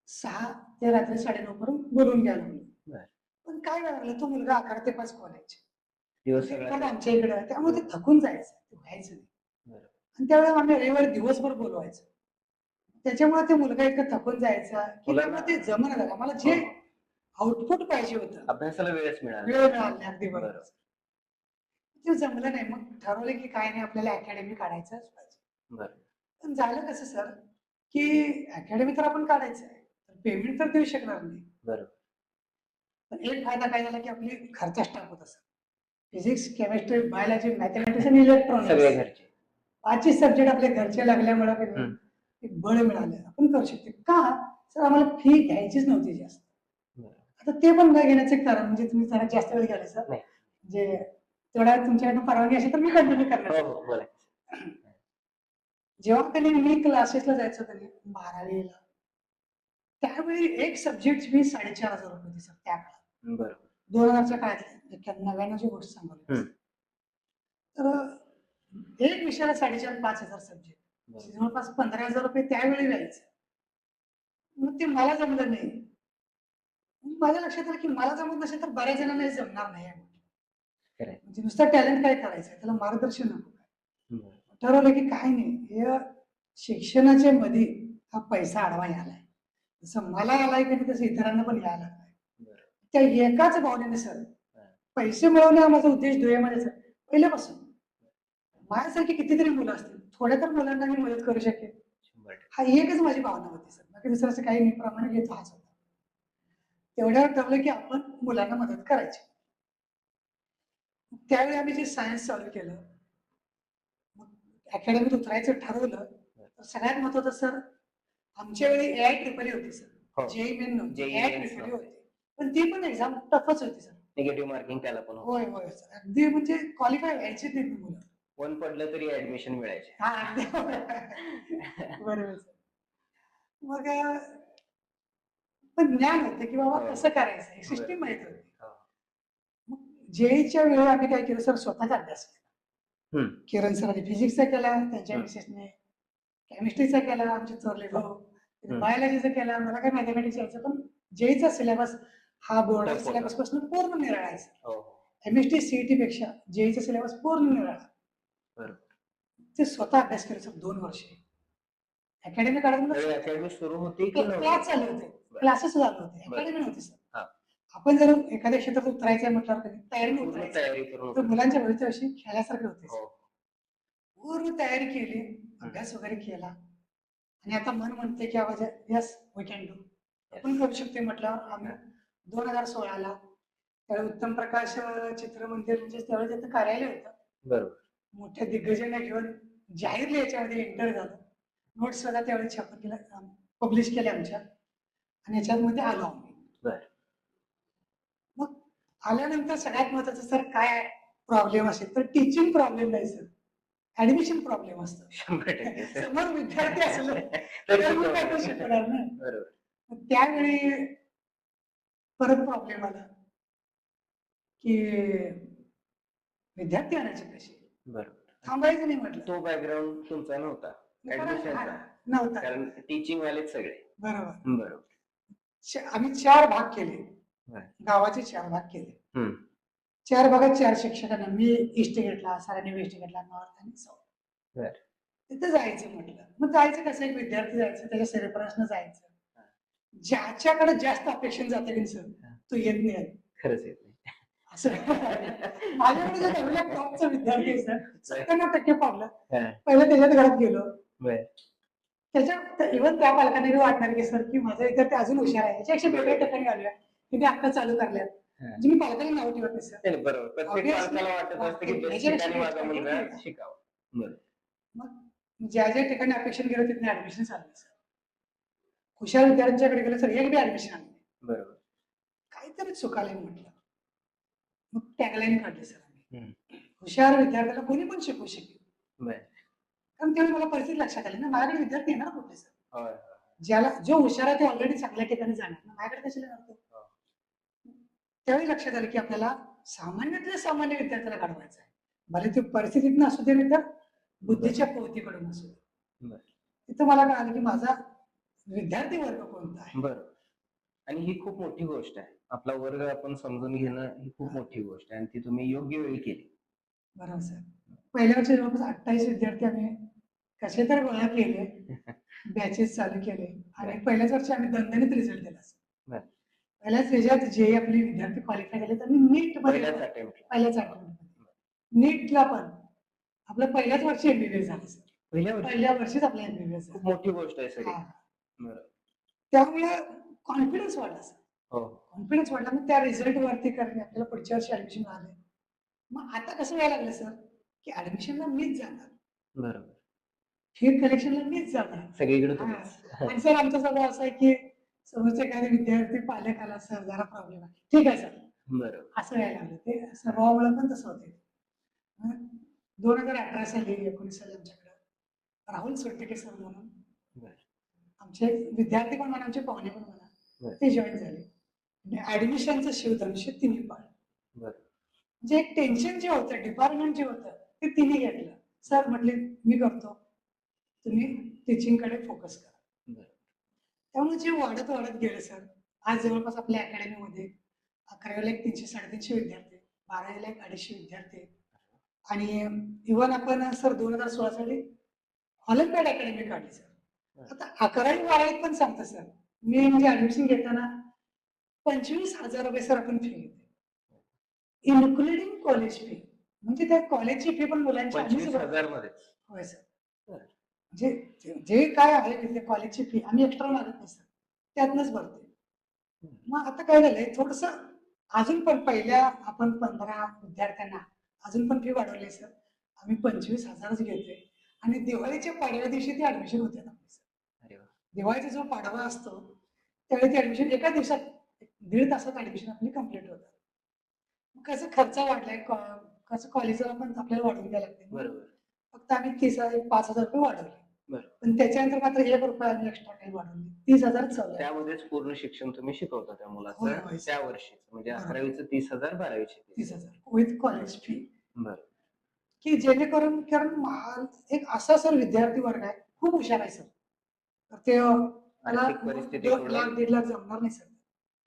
6 ते रात्री 9:30 पर्यंत बोलून घ्यायला लागलो. पण काय झालं, तो मुलगा 11 ते 5 कॉलेज दिवस आमच्या इकडे, त्यामुळे ते थकून जायचं, ते व्हायचं नाही. आणि त्यावेळेस आम्ही रविवारी दिवसभर बोलवायचो. त्याच्यामुळे ते मुलगा इतकं थकून जायचा की त्यामुळे ते जमणं झालं. मला जे आउटपुट पाहिजे होतं, अभ्यासाला वेळ मिळाला नाही. अगदी बरोबर. ते जमलं नाही. मग ठरवलं की काय नाही, आपल्याला अकॅडमी काढायचंच पाहिजे. पण झालं कसं सर, की अकॅडमी तर आपण काढायचं आहे, पेमेंट तर देऊ शकणार नाही. बरोबर. पण एक फायदा काय झाला की आपली घरचा स्टाफ होता sir. Physics, chemistry, biology, mathematics आणि इलेक्ट्रॉनिक्स सगळे घरचे 5 सब्जेक्ट आपले घरचे लागल्यामुळे एक बळ मिळालं, आपण करू शकतो. का सर, आम्हाला फी घ्यायचीच नव्हती जास्त. आता ते पण न घेण्याचे कारण म्हणजे तुम्ही जरा जास्त वेळ गेला सर, म्हणजे तेवढा तुमच्याकडनं परवानगी असेल तर मी कंटिन्यू करणार. जेव्हा कधी मी क्लासेसला जायचो कधी 12वीला, त्यावेळी एक सब्जेक्ट फी 4,500 रुपये होती सर त्या काळात. बरोबर. 2000च्या काळातली 99ची गोष्ट सांगतो. तर एक विषयाला 4,500 सब्जेक्ट, जवळपास 15,000 रुपये त्यावेळी व्हायचं. मग ते मला जमलं नाही. माझ्या लक्षात आलं की मला जमत नसेल तर बऱ्याच जणांना जमणार नाही. म्हणजे नुसतं टॅलेंट काय करायचं, त्याला मार्गदर्शन नको. ठरवलं की काय नाही, हे शिक्षणाच्या मध्ये हा पैसा आडवा यायलाय, जसं मला आलाय की तसं इतरांना पण यायला लागलाय. त्या एकाच भावनेने सर पैसे मिळवणे हा माझा उद्देश ध्येयमध्ये सर पहिल्यापासून. माझ्यासारखी कितीतरी मुलं असतील, थोड्या तर मुलांना मी मदत करू शकेन, हा एकच माझी भावना होती सर. बाकी दुसऱ्याचं काही मी प्रमाणे घेतो हाच होता. तेवढ्यावर ठरलं की आपण मुलांना मदत करायची. त्यावेळी आम्ही जे सायन्स चालू केलं, अकॅडमीत उतरायचं ठरवलं, तर सगळ्यात महत्वाचं सर, आमच्या वेळी AI होती सर, जेई मेन नव्हती, AI होती. पण ती पण एक्झाम टफच होती सर. निगेटिव्ह मार्किंग त्याला पण. होय होय सर, अगदी म्हणजे क्वालिफाय व्हायची नाही मुलं. 1 पडलं तरी ऍडमिशन मिळायचे. हा अगदी बरोबर सर. मग पण ज्ञान होतं की बाबा कसं करायचं, सिस्टीम माहित होती. जेईच्या वेळी आम्ही काय केलं सर, स्वतःचा अभ्यास केला. किरण सरांनी फिजिक्सचा केला, त्यांच्या मिसेसने केमिस्ट्रीचा केला, आमचे चोरले भाऊ बायोलॉजीचा केला, मला काय मॅथमॅटिक्स यायचं. पण जेईचा सिलेबस हा बोर्ड सिलेबस पासून पूर्ण निराळायचा. केमिस्ट्री सीईटी पेक्षा जेईचा सिलेबस पूर्ण निराळा. ते स्वतः अभ्यास केला सर 2 वर्ष. अकॅडमी काढायला अकॅडमी सुरू होती, क्लास चालू होते, क्लासेस चालू होते, अकॅडमी नव्हती सर. आपण जर एखाद्या क्षेत्रात उतरायचं म्हटल्यावर तयारी नव्हती, तर मुलांच्या भविष्याविषयी खेळल्यासारखे होते. पूर्ण तयारी केली, अभ्यास वगैरे केला, आणि आता मन म्हणते की आवाज यस वी कॅन डू, आपण करू शकते म्हटल्यावर आम्ही 2016ला त्यावेळी उत्तम प्रकाश चित्र मंदिर म्हणजे त्यावेळी त्याचं कार्यालय होतं. बरोबर. मोठ्या दिग्गजांना घेऊन जाहीर याच्यामध्ये एंटर झालं. नोट्स सुद्धा त्यावेळी छापून केल्या, पब्लिश केल्या आमच्या, आणि याच्यामध्ये आलो आम्ही. मग आल्यानंतर सगळ्यात महत्वाचं सर काय प्रॉब्लेम असेल तर टीचिंग प्रॉब्लेम नाही सर, ऍडमिशन प्रॉब्लेम असतो. समोर विद्यार्थी असले तर शिकणार ना. त्यावेळी परत प्रॉब्लेम आला की विद्यार्थी आणायचे कसे. बरोबर. थांबायचं नाही म्हटलं. तो बॅकग्राऊंड तुमचा नव्हता ऍडमिशनचा, नव्हता, कारण टीचिंग वाले सगळे. बरोबर बरोबर. आम्ही 4 भाग केले, गावाचे 4 भाग केले. 4 भागात 4 शिक्षकांना, मी ईस्ट गेटला, सरांनी वेस्ट गेटला, नॉर्थ आणि साऊथ. तिथं जायचं म्हटलं. मग जायचं कसं, एक विद्यार्थी जायचं, त्याच्या सेरेपरसनं जायचं. ज्याच्याकडे जास्त अपेक्षा जाते की सर तो येत नाही, खरंच येत नाही असं. माझ्याकडे जो डेव्हलप टॉपचा विद्यार्थी आहे सर, 97% पावलं, पहिलं त्याच्यात घरात गेलो. त्याच्या इव्हन त्या पालकांना वाटणार की सर की माझा विद्यार्थी अजून हुशार आहे, याच्यापेक्षा वेगळ्या ठिकाणी घालूया, तिने आता चालू करल्यात. म्हणजे मी पालकांना नाव ठेवत नाही सर. बरोबर, प्रत्येक पालकाला वाटत असतं की बेस्ट ठिकाणी माझा मुलगा शिकावा. मग ज्या ज्या ठिकाणी अपेक्षा गेलो तिथे ऍडमिशन चाललं सर. हुशार विद्यार्थ्यांच्याकडे गेलं सर, एक बी ऍडमिशन आलं. बरोबर. काहीतरी चुकाले म्हटलं. मग टॅगलाईन काढली सर आम्ही, हुशार विद्यार्थ्याला कोणी पण शिकवू शकेल. कारण त्यावेळी मला परिस्थिती लक्षात आली ना, माझ्याकडे विद्यार्थी येणार कुठे सर. ज्याला जो हुशार आहे ते ऑलरेडी चांगल्या ठिकाणी जाणार ना, माझ्याकडे कशाला जातो. त्यावेळी लक्षात आलं की आपल्याला सामान्यातल्या सामान्य विद्यार्थ्याला घडवायचं आहे, भले ते परिस्थितीत असू दे नाही तर बुद्धीच्या पोहोतीकडून असू दे. बरं. तिथं मला कळालं की माझा विद्यार्थी वर्ग कोणता आहे. बरं. आणि ही खूप मोठी गोष्ट आहे. आपला वर्ग आपण समजून घेणं ही खूप मोठी गोष्ट आहे आणि ती तुम्ही योग्य वेळी केली. बरोबर सर. पहिल्या वर्षी जवळपास 28 विद्यार्थी आम्ही कसे तर गोळा केले, बॅचेस चालू केले आणि पहिल्याच वर्षी आम्ही दणदणीत रिझल्ट दिला सर. बरं. पहिल्याच ह्याच्यात जे आपले विद्यार्थी क्वालिफाय केले तर नीट पहिल्याच अटेम्प्ट. पहिल्याच नीटला पण आपलं पहिल्याच वर्षी एमबीबीएस झालं सर. पहिल्या वर्षीच आपला एमबीबीएस खूप मोठी गोष्ट आहे सर. बरं. त्यामुळे कॉन्फिडन्स वाढला सर. हो. कॉन्फिडन्स वाढला. मग त्या रिझल्ट वरती करणे आपल्याला पुढच्या वर्षी ऍडमिशन मिळाले. मग आता कसं व्हायला लागलं सर की ऍडमिशनला मीच जाणार. बरोबर. फी कलेक्शनला मीच जाणार सगळीकडे. आणि सर आमचा स्वभाव असा आहे की समोरचे एखादे विद्यार्थी पालकाला सर जरा प्रॉब्लेम आहे, ठीक आहे सर, बरोबर, असं व्हायला लागलं. ते स्वभावामुळे पण तसं होते. 2018 साली 19 साली आमच्याकडे राहुल सोटके सर म्हणून आमचे विद्यार्थी पण म्हणा, आमचे पाहुणे पण म्हणा, ते जॉईन झाले. ऍडमिशनचं शिवधनुष्य तिन्ही पाळ. म्हणजे एक टेन्शन जे होतं, डिपार्टमेंट जे होतं ते तिन्ही घेतलं. सर म्हटले मी करतो, तुम्ही टीचिंग कडे फोकस करा. त्यामुळे जे वाढत वाढत गेलं सर, आज जवळपास आपल्या अकॅडमीमध्ये 11वीला 300-350 विद्यार्थी, 12वीला 250 विद्यार्थी आणि इव्हन आपण सर 2016 साली ऑलिम्पियाड अकॅडमी काढली सर. आता 11वी 12वीत पण सांगतो सर, मी म्हणजे ऍडमिशन घेताना 25,000 रुपये सर आपण फी घेते, इन्क्लुडिंग कॉलेज फी. म्हणजे त्या कॉलेजची फी पण मुलांची 25,000 मध्ये. होय सर. म्हणजे जे काय आहे कॉलेजची फी आम्ही एक्स्ट्रा मागत नाही सर, त्यातनच भरते. मग आता काय झालंय, थोडस अजून पण पहिल्या आपण 15 विद्यार्थ्यांना अजून पण फी वाढवली सर. आम्ही 25,000च घेतोय आणि दिवाळीच्या पाडव्या दिवशी ती ऍडमिशन होते आपली सर. दिवाळीचा जो पाडवा असतो त्यावेळी ती ऍडमिशन एका दिवसात 1.5 तासात ऍडमिशन आपली कम्प्लीट होतात. कसं खर्च वाढलाय, कसं कॉलेजला पण आपल्याला वाढवून द्यायला लागते. बरोबर. फक्त आम्ही 5,000 रुपये वाढवले. पण त्याच्यानंतर मात्र 1 रुपया आम्ही एक्स्ट्रा काही वाढवले, 30,000 चालू. त्यामध्येच पूर्ण शिक्षण तुम्ही शिकवता त्या मुलाचं त्या वर्षी, म्हणजे 11वीचं 30,000, 12वीचे 30,000 विथ कॉलेज फी. बरं. की जेणेकरून, कारण एक असा सर विद्यार्थी वर्ग आहे खूप हुशार आहे सर, तर ते परिस्थिती 1,00,000-1.5 लाख जमणार नाही सर.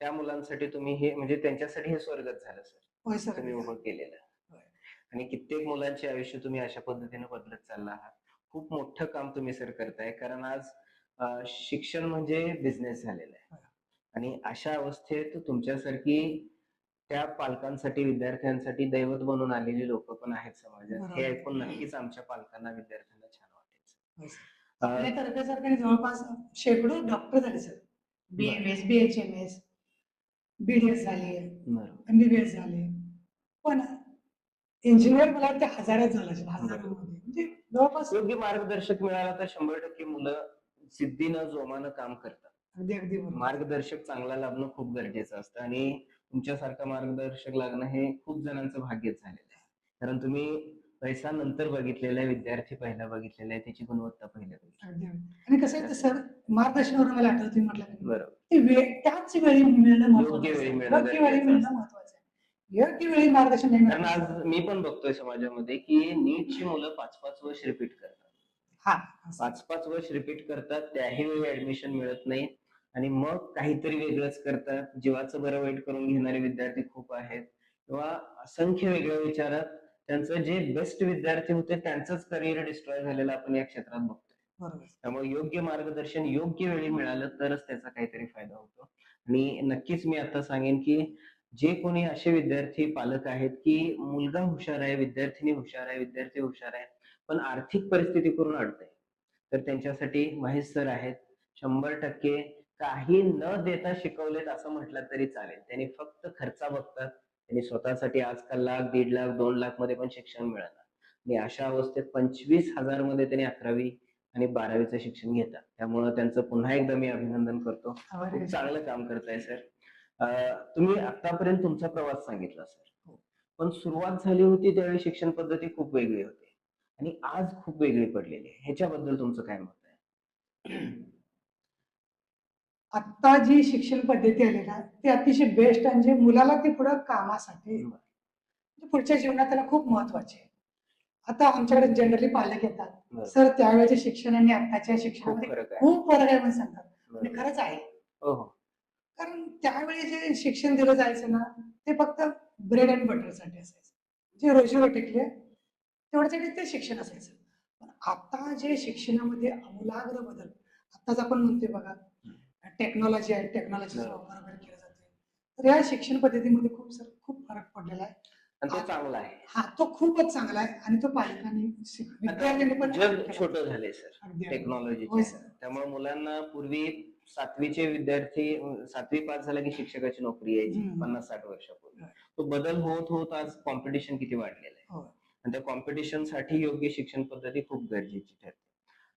त्या मुलांसाठी तुम्ही हे, म्हणजे त्यांच्यासाठी हे स्वर्गच झालं सर. होय सर, तुम्ही उभं केलेलं. आणि कित्येक मुलांचे आयुष्य तुम्ही अशा पद्धतीने बदलत चालला आहात. खूप मोठं काम तुम्ही सर करताय, कारण आज शिक्षण म्हणजे बिझनेस झालेला आहे. आणि अशा अवस्थेत तुमच्यासारखी त्या पालकांसाठी, विद्यार्थ्यांसाठी दैवत बनून आलेली लोक पण आहेत समाजात. हे ऐकून नक्कीच आमच्या पालकांना, विद्यार्थ्यांना छान वाटायचं. आपल्यासारख्या जवळपास शेकडो डॉक्टर झाले सर. BMS, BHMS, BDS झाले, MBBS झाले, पण इंजिनियर मला वाटतं हजारात झाला असेल, हजारामध्ये. म्हणजे जवळपास योग्य मार्गदर्शक मिळाला तर 100% मुलं जिद्दीनं, जोमानं काम करतात. अगदी मार्गदर्शक चांगला लाभणं खूप गरजेचं असतं आणि तुमच्यासारखं मार्गदर्शक लागणं हे खूप जणांचं भाग्यच झालेलं आहे. कारण तुम्ही पैसा नंतर बघितलेला आहे, विद्यार्थी पहिला बघितलेला आहे, त्याची गुणवत्ता पहिल्या बघितली. आणि कसं आहे सर, मार्गदर्शनावर मला आठवते म्हटलं, बरोबर, ते त्याच वेळी मिळणं योग्य वेळी महत्वाचं आहे. योग्य वेळी मार्गदर्शन नाही. कारण आज मी पण बघतोय समाजामध्ये की नीटची मुलं 5-5 वर्ष रिपीट करतात. 5-5 वर्ष रिपीट करतात, त्याही वेळी ऍडमिशन मिळत नाही आणि मग काहीतरी वेगळंच करतात. जीवाचं बरं वाईट करून घेणारे विद्यार्थी खूप आहेत, किंवा असंख्य वेगळ्या विचारात त्यांचं जे बेस्ट विद्यार्थी होते त्यांचंच करिअर डिस्ट्रॉय झालेलं आपण या क्षेत्रात बघतोय. त्यामुळे योग्य मार्गदर्शन योग्य वेळी मिळालं तरच त्याचा काहीतरी फायदा होतो. आणि नक्कीच मी आता सांगेन की जे कोणी असे विद्यार्थी पालक आहेत की मुलगा हुशार आहे, विद्यार्थिनी हुशार आहे, विद्यार्थी हुशार आहे, पण आर्थिक परिस्थिती करून अडतंय, तर त्यांच्यासाठी महेश सर आहेत. 100% काही न देता शिकवलेत असं म्हटलं तरी चालेल. त्यांनी फक्त खर्चा बघतात. त्यांनी स्वतःसाठी आजकाल 1,00,000, 1.5 लाख, 2 लाख मध्ये पण शिक्षण मिळालं आणि अशा अवस्थेत 25,000 मध्ये त्यांनी 11वी आणि 12वीचं शिक्षण घेतात. त्यामुळे त्यांचं पुन्हा एकदा मी अभिनंदन करतो. खूप चांगलं काम करताय सर. तुम्ही आतापर्यंत तुमचा प्रवास सांगितला सर, पण सुरुवात झाली होती त्यावेळी शिक्षण पद्धती खूप वेगळी होती आणि आज खूप वेगळी पडलेली आहे. ह्याच्याबद्दल तुमचं काय मत आहे? आता जी शिक्षण पद्धती आली ना, ती अतिशय बेस्ट, म्हणजे मुलाला ते पुढे कामासाठी, पुढच्या जीवनात त्याला खूप महत्वाचे आहे. आता आमच्याकडे जनरली पालक येतात, बरोबर. सर त्यावेळेच्या शिक्षण आणि आताच्या खूप शिक्षणामध्ये फरक आहे. खूप फरक आहे म्हणून सांगतात. आणि बरोबर. खरंच आहे. हो हो. कारण त्यावेळी जे शिक्षण दिलं जायचं ना, ते फक्त ब्रेड अँड बटरसाठी असायचं. जे रोजीरोटीतले तेवढ्यासाठी ते शिक्षण असायचं. पण आता जे शिक्षणामध्ये आमूलाग्र बदल, आताच आपण म्हणतोय बघा, टेक्नॉलॉजी आहे, टेक्नॉलॉजीचा बरोबर. वापर वगैरे केला जातोय. तर या शिक्षण पद्धतीमध्ये खूप फरक पडलेला आहे. आणि तो चांगला आहे. हा, तो खूपच चांगला आहे आणि तो पालकांनी विद्यार्थ्यांनी पण जग केला. छोटं झालंय सर अगदी. होय टेक्नॉलॉजीच्या. सर. त्यामुळे मुलांना पूर्वी 7वीचे विद्यार्थी 7वी पास झाला की शिक्षकाची नोकरी यायची हम्म. 50-60 वर्षापूर्वी. होय. तो बदल होत होत आज कॉम्पिटिशन किती वाढलेलं आहे. होय. आणि त्या कॉम्पिटिशन साठी योग्य शिक्षण पद्धती खूप गरजेची ठरते.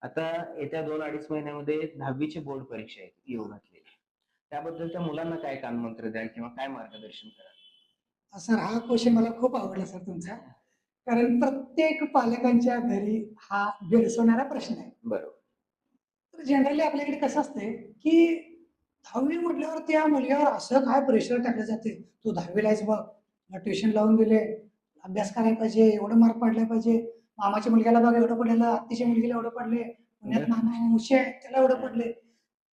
आता येत्या 2-2.5 महिन्यामध्ये 10वीची बोर्ड परीक्षा येऊ घातलेली. त्याबद्दल त्या मुलांना काय कानमंत्र द्याल किंवा काय मार्गदर्शन कराल? सर, हा क्वेश्चन मला खूप आवडला सर तुमचा. कारण प्रत्येक पालकांच्या घरी हा भेडसवणारा प्रश्न आहे. बरोबर. तर जनरली आपल्याकडे कसं असतंय की 10वी म्हटल्यावर त्या मुलग्यावर असं काय प्रेशर टाकलं जाते, तू 10वीला आहेस बघ, ट्युशन लावून दिले, अभ्यास करायला पाहिजे, एवढं मार्क पडले पाहिजे, मामाच्या मुलग्याला बघ एवढं पडलेलं, आत्तीच्या मुलगीला एवढं पडले, पुण्यात मामा मुशी आहे त्याला एवढं पडले.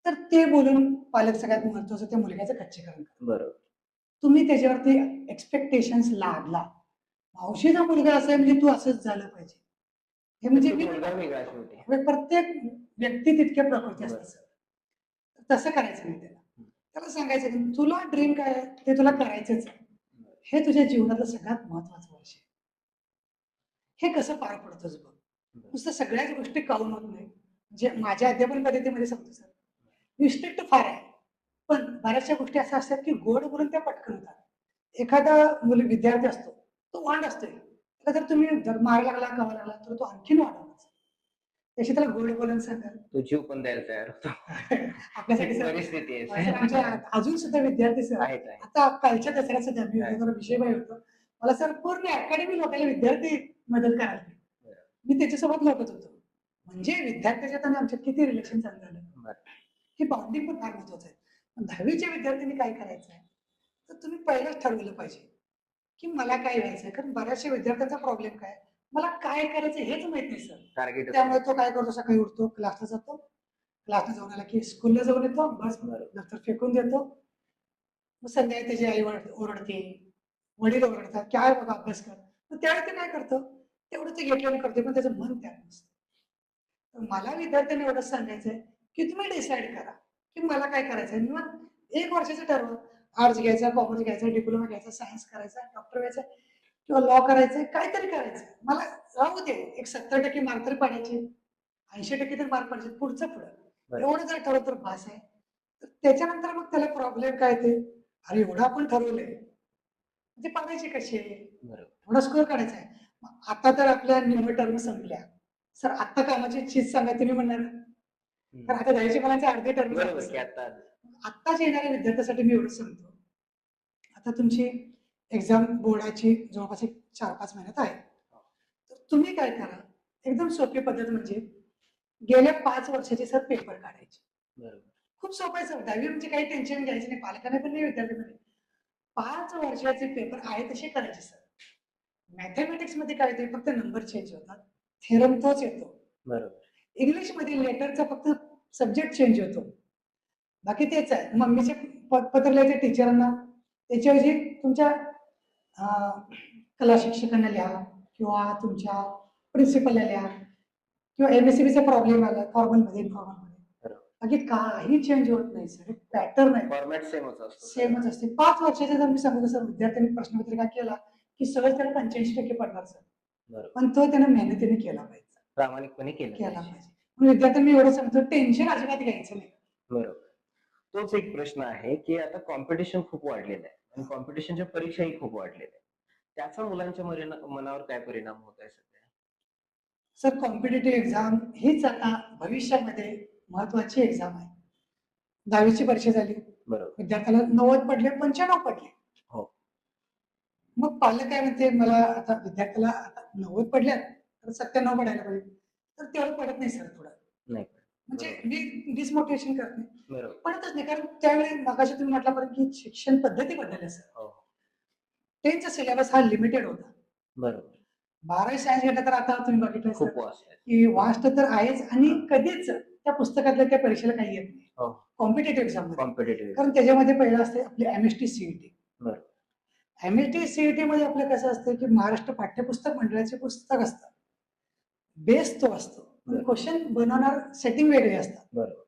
तर ते बोलून पालक सगळ्यात महत्वाचं त्या मुलग्याचं खच्चीकरण करतात. बरोबर. तुम्ही त्याच्यावरती एक्सपेक्टेशन्स लादला, मावशीचा मुलगा असं आहे म्हणजे तू असंच झालं पाहिजे, हे म्हणजे वेगळा शेवटी. प्रत्येक व्यक्ती तितक्या प्रकृती बरं. असतात. तसं करायचं नाही त्याला. त्याला सांगायचं की तुला ड्रीम काय आहे ते तुला करायचंच आहे. हे तुझ्या जीवनातलं सगळ्यात महत्वाचं वर्ष आहे. हे कसं पार पडतोच बघ. नुसतं सगळ्याच गोष्टी कळून होत नाही. जे माझ्या अध्यापन पद्धतीमध्ये सांगतो सर, रिस्ट्रिक्ट फार आहे, पण बऱ्याचशा गोष्टी अशा असतात की गोड बोलून त्या पटकन होतात. एखादा विद्यार्थी असतो, तो वांड असतोय, त्याला जर तुम्ही मारायला लागला, कवा लागला तर तो आणखीन वाढवणार. त्याची त्याला गोड बोलून सांगा, तो जीव पण द्यायला तयार होतो. आपल्यासाठी परिस्थिती आहे. सर, आमच्या अजून सुद्धा विद्यार्थी सर आहेत. आता कालच्या दसऱ्याचा जरा विषय बाहेर होतो, मला सर पूर्ण अकॅडमी लोकांना विद्यार्थी मदत करायला, मी त्याच्यासोबत लोकच होतो. म्हणजे विद्यार्थ्याच्या आणि आमच्यात किती रिलेशन चालू झालं, हे बॉन्डिंग पण फार महत्वाचं आहे. 10वीच्या विद्यार्थ्यांनी काय करायचं आहे, तर तुम्ही पहिलाच ठरवलं पाहिजे की मला काय व्हायचंय. कारण बऱ्याचशा विद्यार्थ्यांचा प्रॉब्लेम काय, मला काय करायचं हेच माहित नाही सर. टार्गेट. त्यामुळे तो काय करतो, सकाळी उठतो, क्लासला जातो, क्लासला जाऊन आला की स्कूलला जाऊन येतो, बस दप्तर फेकून देतो. मग संध्याकाळी त्याची आई ओरडते, वडील ओरडतात, काय बघा अभ्यास कर. मग त्यावेळी ते काय करतो, तेवढं ते घेतल्याने करते, पण त्याचं मन त्यात नसतं. तर मला विद्यार्थ्यांना एवढंच सांगायचंय की तुम्ही डिसाईड करा की मला काय करायचंय. मग 1 वर्षाचं ठरवा, आर्ट्स घ्यायचा, कॉमर्स घ्यायचा, डिप्लोमा घ्यायचा, सायन्स करायचा, डॉक्टर व्हायचं किंवा लॉ करायचंय, काहीतरी करायचं. मला राहू दे, एक 70% मार्क तरी पाडायचे, 80% तरी मार्क पाडायचे, पुढचं पुढं एवढं जर ठरवलं तर भास आहे. तर त्याच्यानंतर मग त्याला प्रॉब्लेम काय ते, अरे एवढं आपण ठरवलंय, ते पाडायचे कसे, थोडा स्कोर काढायचा आहे. आता तर आपल्या निम्म टर्म संपल्या सर, आता कामाची चीज सांगा तुम्ही म्हणणार, तर आता 10वीच्या मुलांचे अर्धे टर्म आत्ताच येणाऱ्या विद्यार्थ्यासाठी मी एवढं सांगतो, आता तुमची एक्झाम बोर्डाची जवळपास 4-5 महिन्यात आहे. तर तुम्ही काय करा, एकदम सोपी पद्धत म्हणजे गेल्या 5 वर्षाचे सर पेपर काढायचे. खूप सोपं आहे सर, 10वी म्हणजे काही टेन्शन घ्यायचं नाही, पालकांना पण नाही, विद्यार्थ्यांना. 5 वर्षाचे पेपर आहे तसे करायचे सर. मॅथमॅटिक्स मध्ये काय होते, फक्त नंबर चेंज होतात, थेरम तोच येतो. इंग्लिश मध्ये लेटरचा फक्त सब्जेक्ट चेंज होतो, बाकी तेच आहे. मम्मीचे पत्र लिहायचे टीचरांना, त्याच्याऐवजी तुमच्या कला शिक्षकांना लिहा किंवा तुमच्या प्रिन्सिपलला लिहा, किंवा एमएससीबीचा प्रॉब्लेम आला फॉर्मल मध्ये, इन्फॉर्मल मध्ये, बाकी काही चेंज होत नाही सर. पॅटर्न आहे, फॉर्मॅट सेमच असते. 5 वर्षाचे जर मी सांगतो सर, विद्यार्थ्यांनी प्रश्नपत्रिका केला की सहज त्याला 85% पडणार सर, पण तो त्यानं मेहनतीने केला पाहिजे, प्रामाणिकपणे केला पाहिजे. विद्यार्थ्यांनी एवढं सांगतो, टेन्शन अजिबात घ्यायचं नाही. बरोबर. तोच एक प्रश्न आहे की आता कॉम्पिटिशन खूप वाढलेलं आहे आणि कॉम्पिटिशनच्या परीक्षाही खूप वाढलेल्या आहेत, त्याचा मुलांच्या मनावर काय परिणाम होत आहे सध्या? सर, कॉम्पिटेटिव्ह एक्झाम हीच आता भविष्यामध्ये महत्वाची एक्झाम आहे. 10वीची परीक्षा झाली, बरोबर, विद्यार्थ्याला 90 पडले, 95 पडले. हो, मग पालक काय म्हणते, मला आता विद्यार्थ्याला 90 पडल्यात तर 97 पडायला पाहिजे, तर तेवढं पडत नाही सर, थोडं नाही, म्हणजे मी डिसमोटिवेशन करत नाही, पडतच नाही. कारण त्यावेळी मगाशी तुम्ही म्हटल्यापर्यंत की शिक्षण पद्धती बदलल्या सर. 10चा सिलेबस हा लिमिटेड होता, बरोबर. 12वी सायन्स घेतलं तर आता तुम्ही बघितलं खूप वास्ट आहे. की वास्ट तर आहेच आणि हा. कधीच त्या पुस्तकातल्या त्या परीक्षेला काही येत नाही हो. कॉम्पिटेटिव्ह एक्झाम कॉम्पिटेटिव्ह कारण त्याच्यामध्ये पहिलं असते आपली एमएसटी सीईटी. बरोबर. एमएसटी सीईटी मध्ये आपलं कसं असतं की महाराष्ट्र पाठ्यपुस्तक मंडळाचे पुस्तक असतं, बेस तो असतो, पण क्वेश्चन बनवणार सेटिंग वेगळे असतात, बरोबर.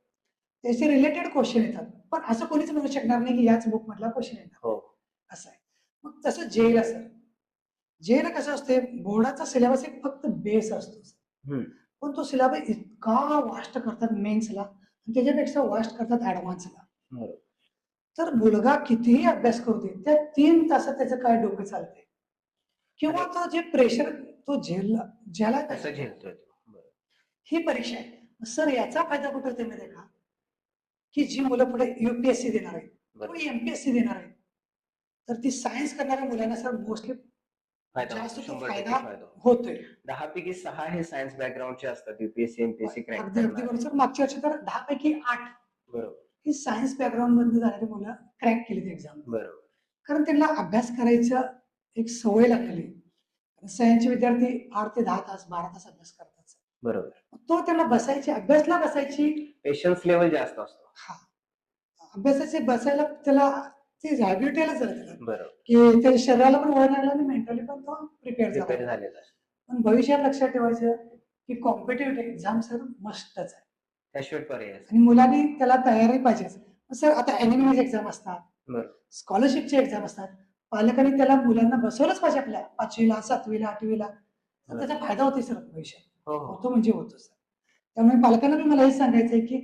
त्याचे रिलेटेड क्वेश्चन येतात, पण असं कोणीच म्हणू शकणार नाही की याच बुक मधला क्वेश्चन येणार. हो. असं आहे. मग तसं जेल असेल, जेल कसं असते बोर्डाचा सिलेबस एक फक्त बेस असतो, पण तो सिलेबस इतका वास्ट करतात मेन्सला आणि त्याच्यापेक्षा वास्ट करतात ऍडव्हान्सला. तर मुलगा कितीही अभ्यास करू दे त्या 3 तासात त्याचं काय डोकं चालते किंवा तो जे प्रेशर तो ज्याला कसं झेलतोय ही परीक्षा आहे. सर याचा फायदा कुठे होते माहिती का, की जी मुलं पुढे युपीएससी देणार आहेत किंवा एमपीएससी देणार आहेत तर ती सायन्स करणाऱ्या मुलांना सर मोस्टली जास्त तो फायदा होतोय. 10 पैकी 6 हे सायन्स बॅकग्राऊंडचे असतात युपीएससी एमपीएससी क्रॅक अगदी बरोबर सर. मागच्या वर्षी तर 10 पैकी 8 बरोबर ही सायन्स बॅकग्राऊंड मधून जाणारी मुलं क्रॅक केली ती एक्झाम. बरोबर. कारण त्यांना अभ्यास करायचं एक सवय लागलेली. सायन्सचे विद्यार्थी 8 ते 10 तास 12 तास अभ्यास करतात. बरोबर. तो त्यांना बसायची अभ्यासला बसायची पेशन्स लेवल जास्त असतो. हा अभ्यासाचे बसायला त्याला ते हॅबिटेलच झालं बरोबर की त्या शरीराला पण वळण लागलं आणि मेंटली पण तो प्रिपेअर झालेला. पण भविष्यात लक्षात ठेवायचं की कॉम्पिटेटिव्ह एक्झाम सर मस्टच आहे, त्याशिवाय पर्याय आणि मुलांनी त्याला तयारी पाहिजेच. सर आता एनिमेज एक्झाम असतात, स्कॉलरशिपचे एक्झाम असतात, पालकांनी त्याला मुलांना बसवलंच पाहिजे आपल्या 5वीला 7वीला 8वीला, तर त्याचा फायदा होतो सर भविष्यात. होतो म्हणजे होतो सर. त्यामुळे पालकांना मला हे सांगायचंय की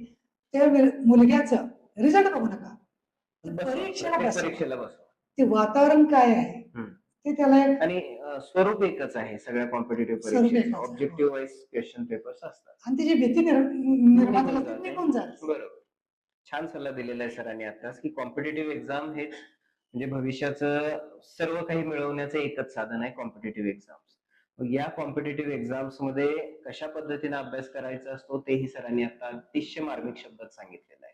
त्या मुलग्याचं रिझल्ट बघू नका, परीक्षेला बसवा. ते वातावरण काय आहे ते त्याला आणि स्वरूप एकच आहे सगळ्या कॉम्पिटेटिव्ह परीक्षेचं, ऑब्जेक्टिव्ह वाईज क्वेश्चन पेपर्स असतात आणि त्याची भीती निर्माण निघून जाते. बरोबर. छान सल्ला दिलेला आहे सरांनी आताच की कॉम्पिटेटिव्ह एक्झाम हे म्हणजे भविष्याचं सर्व काही मिळवण्याचं एकच साधन आहे कॉम्पिटेटिव्ह एक्झाम्स. या कॉम्पिटेटिव्ह एक्झाम्स मध्ये कशा पद्धतीने अभ्यास करायचा असतो तेही सरांनी आता अतिशय मार्मिक शब्दात सांगितलेलं आहे.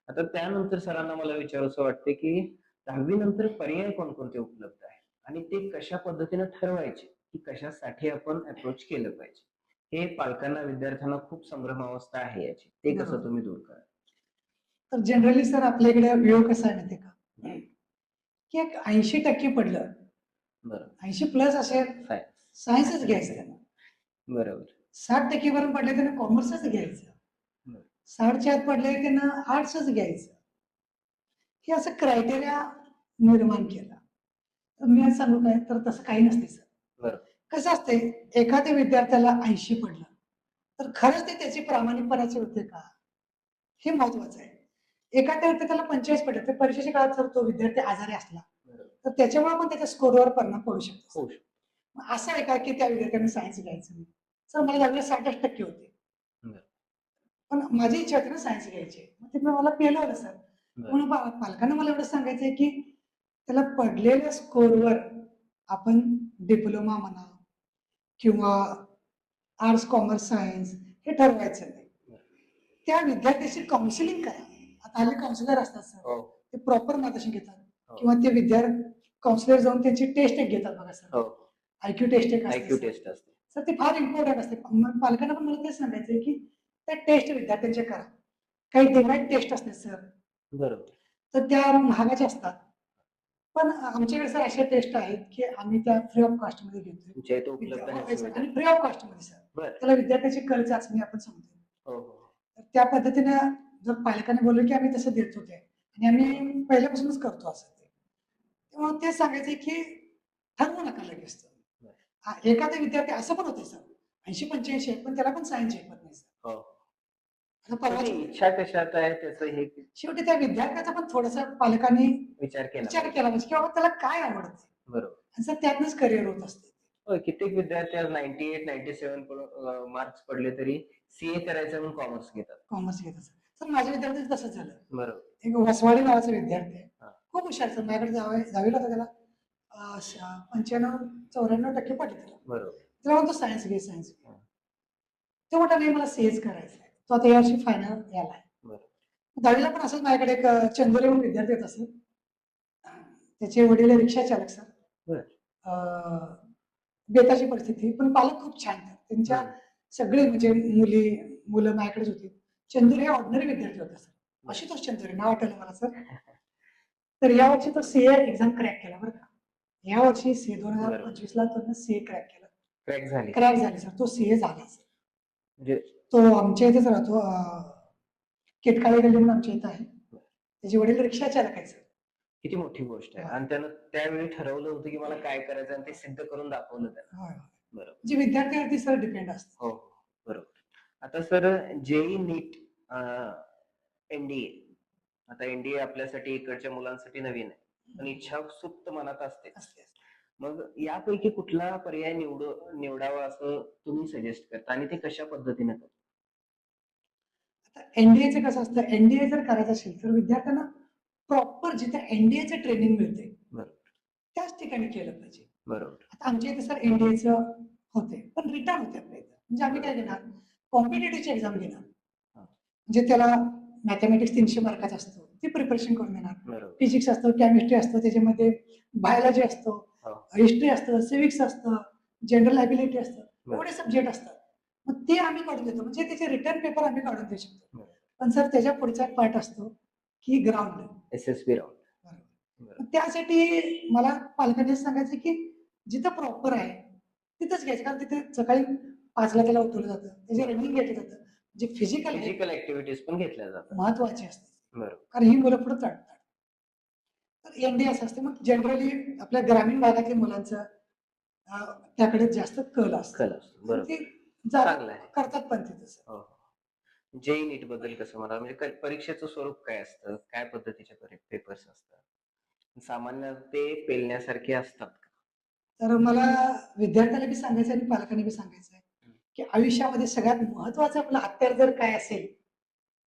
आता त्यानंतर सरांना मला विचारायचं वाटते की 10वी नंतर पर्याय कोणकोणते उपलब्ध आहे आणि ते कशा पद्धतीने ठरवायचे की कशासाठी आपण अप्रोच केलं पाहिजे. हे पालकांना विद्यार्थ्यांना खूप संभ्रमावस्था आहे याची, ते कसं तुम्ही दूर करा. तर जनरली सर आपल्याकडे वेळ कसा आहे माहिती का की एक 80% पडलं, बरं 80 प्लस असेल सायन्सच घ्यायचं त्यांना. बरोबर. 60% पर्यंत पडले त्यांना कॉमर्सच घ्यायचं, 60च्या आत पडले त्यांना आर्ट्सच घ्यायचं. हे असं क्रायटेरिया निर्माण केला. तर मी आज सांगू काय तर तसं काही नसते सर. कसं असते एखाद्या विद्यार्थ्याला 80 पडलं तर खरंच ते त्याची प्रामाणिकपणाचे होते का हे महत्वाचं आहे. एखाद्या विद्यार्थ्याला 45 पडले तर परीक्षेच्या काळात जर तो विद्यार्थी आजारी असला तर त्याच्यामुळे पण त्याच्या स्कोरवर परिणाम पडू शकतो. असं आहे का की त्या विद्यार्थ्यांनी सायन्स घ्यायचं नाही. सर मला त्यावेळेला 60% होते पण माझी इच्छा होती ना सायन्स घ्यायची, मग ते मला केलं सर. म्हणून पालकांना मला एवढं सांगायचंय की त्याला पडलेल्या स्कोरवर आपण डिप्लोमा म्हणा किंवा आर्ट्स कॉमर्स सायन्स हे ठरवायचं नाही. त्या विद्यार्थ्याची काउन्सिलिंग करा. आता हल्ली काउन्सिलर असतात सर, ते प्रॉपर मार्गदर्शन घेतात किंवा ते विद्यार्थी काउन्सिलर जाऊन त्यांची टेस्ट एक घेतात बघा सर, आयक्यू टेस्ट एक असते सर, ते फार इम्पॉर्टंट असते. पालकांना पण मला तेच सांगायचंय की त्या टेस्ट विद्यार्थ्यांच्या करा. काही डिमांड टेस्ट असते सर, बरोबर, तर त्या महागाच्या असतात, पण आमच्याकडे सर अशा टेस्ट आहेत की आम्ही त्या फ्री ऑफ कॉस्ट मध्ये घेतो आणि फ्री ऑफ कॉस्ट मध्ये सर त्याला विद्यार्थ्याची कल चाचणी आपण सांगतो. त्या पद्धतीने जर पालकांनी बोललो की आम्ही तसं देतो ते आणि आम्ही पहिल्यापासूनच करतो असं ते, तेव्हा ते सांगायचे की ठरवू नका लगेच. एखादा विद्यार्थी असं पण होते सर 80-85 पण त्याला पण सायन्स शिकवत नाही सर. इच्छा कशात आहे त्याचं हे शेवटी त्या विद्यार्थ्याचा पण थोडासा पालकांनी विचार केला पाहिजे किंवा त्याला काय आवडत. बरोबर. सर त्यातनच करिअर होत असते. कित्येक विद्यार्थी 98-97 मार्क्स पडले तरी सीए करायचं म्हणून कॉमर्स घेतात. सर माझ्या विद्यार्थ्याचं तसंच झालं. बरोबर. एक वसवाडी नावाचा विद्यार्थी आहे, खूप हुशार सर. माझ्याकडे जावीला होता, त्याला 95-94% पडले त्याला. बरोबर. तेव्हा तो सायन्स घे ते म्हटलं नाही मला सीएच करायचं आहे. तो आता यावर्षी फायनल यायला. दहावीला पण असंच माझ्याकडे एक चंदोली म्हणून विद्यार्थी येत असेल, त्याचे वडील रिक्षा चालक सर. बेताची परिस्थिती, पण पालक खूप छान आहेत. त्यांच्या सगळे म्हणजे मुलं माझ्याकडेच होती. चंदूर हे ऑर्डिनरी विद्यार्थी होता सर, आशुतोष चंदूर नाव आठवलं मला सर. तर या वर्षी तो सीए एक्झाम क्रॅक केला बरं का. या वर्षी सीए 2025 ला तो सीए क्रॅक केला. क्रॅक झाली सर, तो सीए झाला सर. म्हणजे तो आमच्या इथेच राहतो, केतकाळे गल्ली म्हणून आमच्या इथं आहे. त्याचे वडील रिक्षा चालक आहे सर. किती मोठी गोष्ट आहे. आणि त्यानं त्यावेळी ठरवलं होतं की मला काय करायचं आणि ते सिद्ध करून दाखवलं त्यानं. बरोबर. जे विद्यार्थ्यांवरती सर डिपेंड असतं. हो बरोबर. आता सर जेई नीट एनडीए, आता एनडीए आपल्यासाठी इकडच्या मुलांसाठी नवीन आहे, पण इच्छा सुप्त मनात असते. मग यापैकी कुठला पर्याय निवडावा असं तुम्ही सजेस्ट करता आणि ते कशा पद्धतीने करता? आता एनडीएचं कसं असतं, एनडीए जर करायचं असेल तर विद्यार्थ्यांना प्रॉपर जिथे एनडीएचं ट्रेनिंग मिळते त्याच ठिकाणी केलं पाहिजे. बरोबर. आता आमच्या इथे सर एनडीएचं होते, पण रिटर्न होते आपल्या इथं. म्हणजे आम्ही काय घेणार, कॉम्पिटेटिव्हची एक्झाम घेणार. म्हणजे त्याला मॅथमॅटिक्स 300 मार्काचा असतो, ती प्रिपरेशन करून देणार. फिजिक्स असतो, केमिस्ट्री असतो, त्याच्यामध्ये बायोलॉजी असतो, हिस्ट्री असतं, सिव्हिक्स असतं, जनरल ॲबिलिटी असतं, एवढे सब्जेक्ट असतात. मग ते आम्ही काढून देतो, म्हणजे त्याचे रिटर्न पेपर आम्ही काढून देऊ शकतो. पण सर त्याच्या पुढचा एक पार्ट असतो की ग्राउंड, एसएसबी राऊंड. त्यासाठी मला पालकांनी सांगायचं की जिथं प्रॉपर आहे तिथंच घ्यायचं, कारण तिथे सकाळी 5ला त्याला उठवलं जातं, त्याचे रनिंग घेतलं जातं, जे फिजिकल ऍक्टिव्हिटीज पण घेतल्या जातात, महत्वाची असते. बरोबर. कारण ही मुलं पुढे चढतात. तर एनडीए असं असते. मग जनरली आपल्या ग्रामीण भागातल्या मुलांचं त्याकडे जास्त कल असतो. ते करतात पण ते तसं. जेई नीट बद्दल कसं मला, म्हणजे परीक्षेचं स्वरूप काय असतं, काय पद्धतीचे पेपर्स असतात, सामान्य ते पेलण्यासारखे असतात का? तर मला विद्यार्थ्याला बी सांगायचं आणि पालकांना बी सांगायचं आहे की आयुष्यामध्ये सगळ्यात महत्वाचं आपलं हत्यार जर काय असेल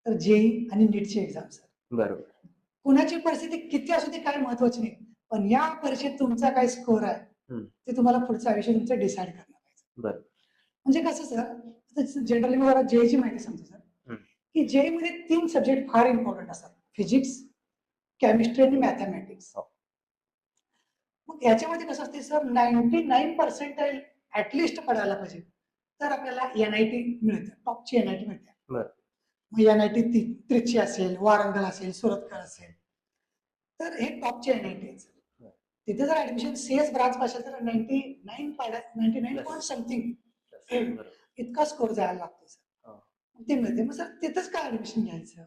तर जेई आणि नीटची एक्झाम सर. बरोबर. कुणाची परिस्थिती किती असू दे काय महत्वाची नाही, पण या परीक्षेत तुमचा काय स्कोर आहे ते तुम्हाला पुढचं आयुष्य तुमचं डिसाईड करणार आहे. बरोबर. म्हणजे कसं सर, जनरली मी जरा जेईची माहिती सांगतो सर, की जेई मध्ये 3 सब्जेक्ट फार इम्पॉर्टंट असतात, फिजिक्स, केमिस्ट्री आणि मॅथमॅटिक्स. मग याच्यामध्ये कसं असते सर, 99% ऍटलिस्ट पडायला पाहिजे तर आपल्याला एनआयटी मिळते, टॉपची एनआयटी मिळते. मग एनआयटी त्रिची असेल, वारंगल असेल, सुरतकर असेल, तर हे टॉपचे एनआयटी आहेत. तिथे जर ऍडमिशन सीएस ब्रांच असेल तर 99 समथिंग इतका स्कोर जायला लागतो सर, ते मिळते. मग सर तिथंच काय ऍडमिशन घ्यायचं,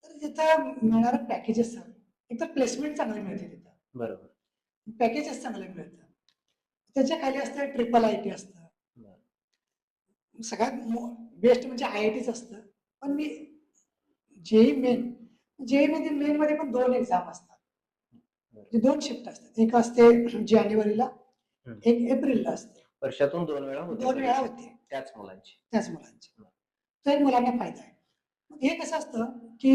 तर तिथं मिळणारं पॅकेजेस सर, एक तर प्लेसमेंट चांगली मिळते तिथं, बरोबर, पॅकेजेस चांगले मिळतात. त्याच्या खाली असतं ट्रिपल आयटी असतं, सगळ्यात बेस्ट म्हणजे आयआयटीच असतं. पण मी जेई मध्ये मेन मध्ये पण 2 एक्झाम असतात, 2 शिफ्ट असतात, एक असते जानेवारीला, एक एप्रिलला असते. वर्षातून 2 वेळा होते त्याच मुलांची. तो एक मुलांना फायदा आहे. हे कसं असतं की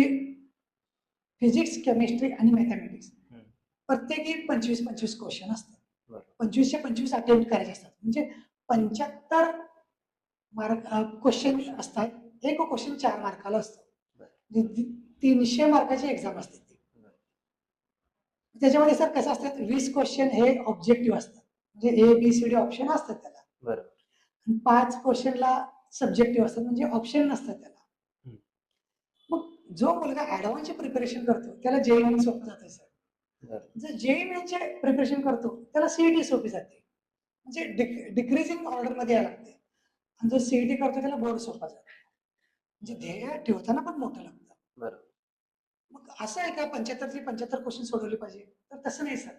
फिजिक्स, केमिस्ट्री आणि मॅथमॅटिक्स प्रत्येकी 25-25 क्वेश्चन असतात. 25चे 25 अटेम्प्ट करायचे असतात, म्हणजे 75 मार्क क्वेश्चन असतात. एक क्वेश्चन 4 मार्काला असतो, 300 मार्काची एक्झाम असते ती. त्याच्यामध्ये सर कसं असतात, 20 क्वेश्चन हे ऑब्जेक्टिव्ह असतात, म्हणजे ABCD ऑप्शन असतात त्याला, बरोबर. 5 क्वेश्चनला सब्जेक्टिव्ह असतात, म्हणजे ऑप्शन नसतात त्याला. मग जो मुलगा ऍडव्हान्सचे प्रिपरेशन करतो त्याला जेईई सोपं जाते सर. जर जेईईचे प्रिपरेशन करतो त्याला सीईटी सोपी जाते, म्हणजे डिक्रीजिंग ऑर्डर मध्ये यायला लागते. आणि जो सीईटी करतो त्याला बोर्ड सोपा जातो, म्हणजे ध्येय ठेवताना पण मोठं लागतं. बरोबर. मग असं आहे का 75 क्वेश्चन सोडवले पाहिजे, तर तसं नाही सर.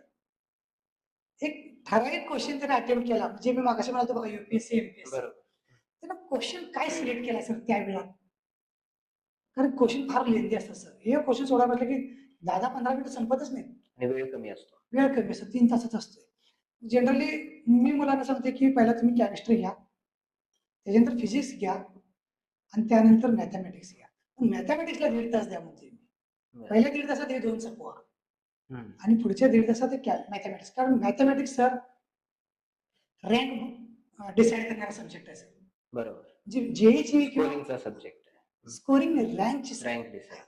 एक ठराविक क्वेश्चन त्याने अटेम्प्ट केला, म्हणजे मी मागाशी म्हणालो बघा युपीएससी, एमपीएससी, त्यानं क्वेश्चन काय सिलेक्ट केला सर त्या वेळात, कारण क्वेश्चन फार लेंदी असतात सर. हे क्वेश्चन सोडायला म्हटलं की 10-15 मिनिटं संपतच नाही, आणि वेळ कमी असतो, 3 तासाचा असतो. जनरली मी मुलांना सांगते की पहिला तुम्ही केमिस्ट्री घ्या, त्याच्यानंतर फिजिक्स घ्या आणि त्यानंतर मॅथमॅटिक्स घ्या. मॅथमॅटिक्सला 1.5 तास द्या म्हणते मी. पहिल्या 1.5 तासात हे 2 संपवा आणि पुढच्या 1.5 तासात मॅथमॅटिक्स, कारण मॅथमॅटिक्स सर रँक डिसाईड करणारा सब्जेक्ट आहे सर. बरोबर. जेईची किंवा सब्जेक्ट स्कोरिंग रँकची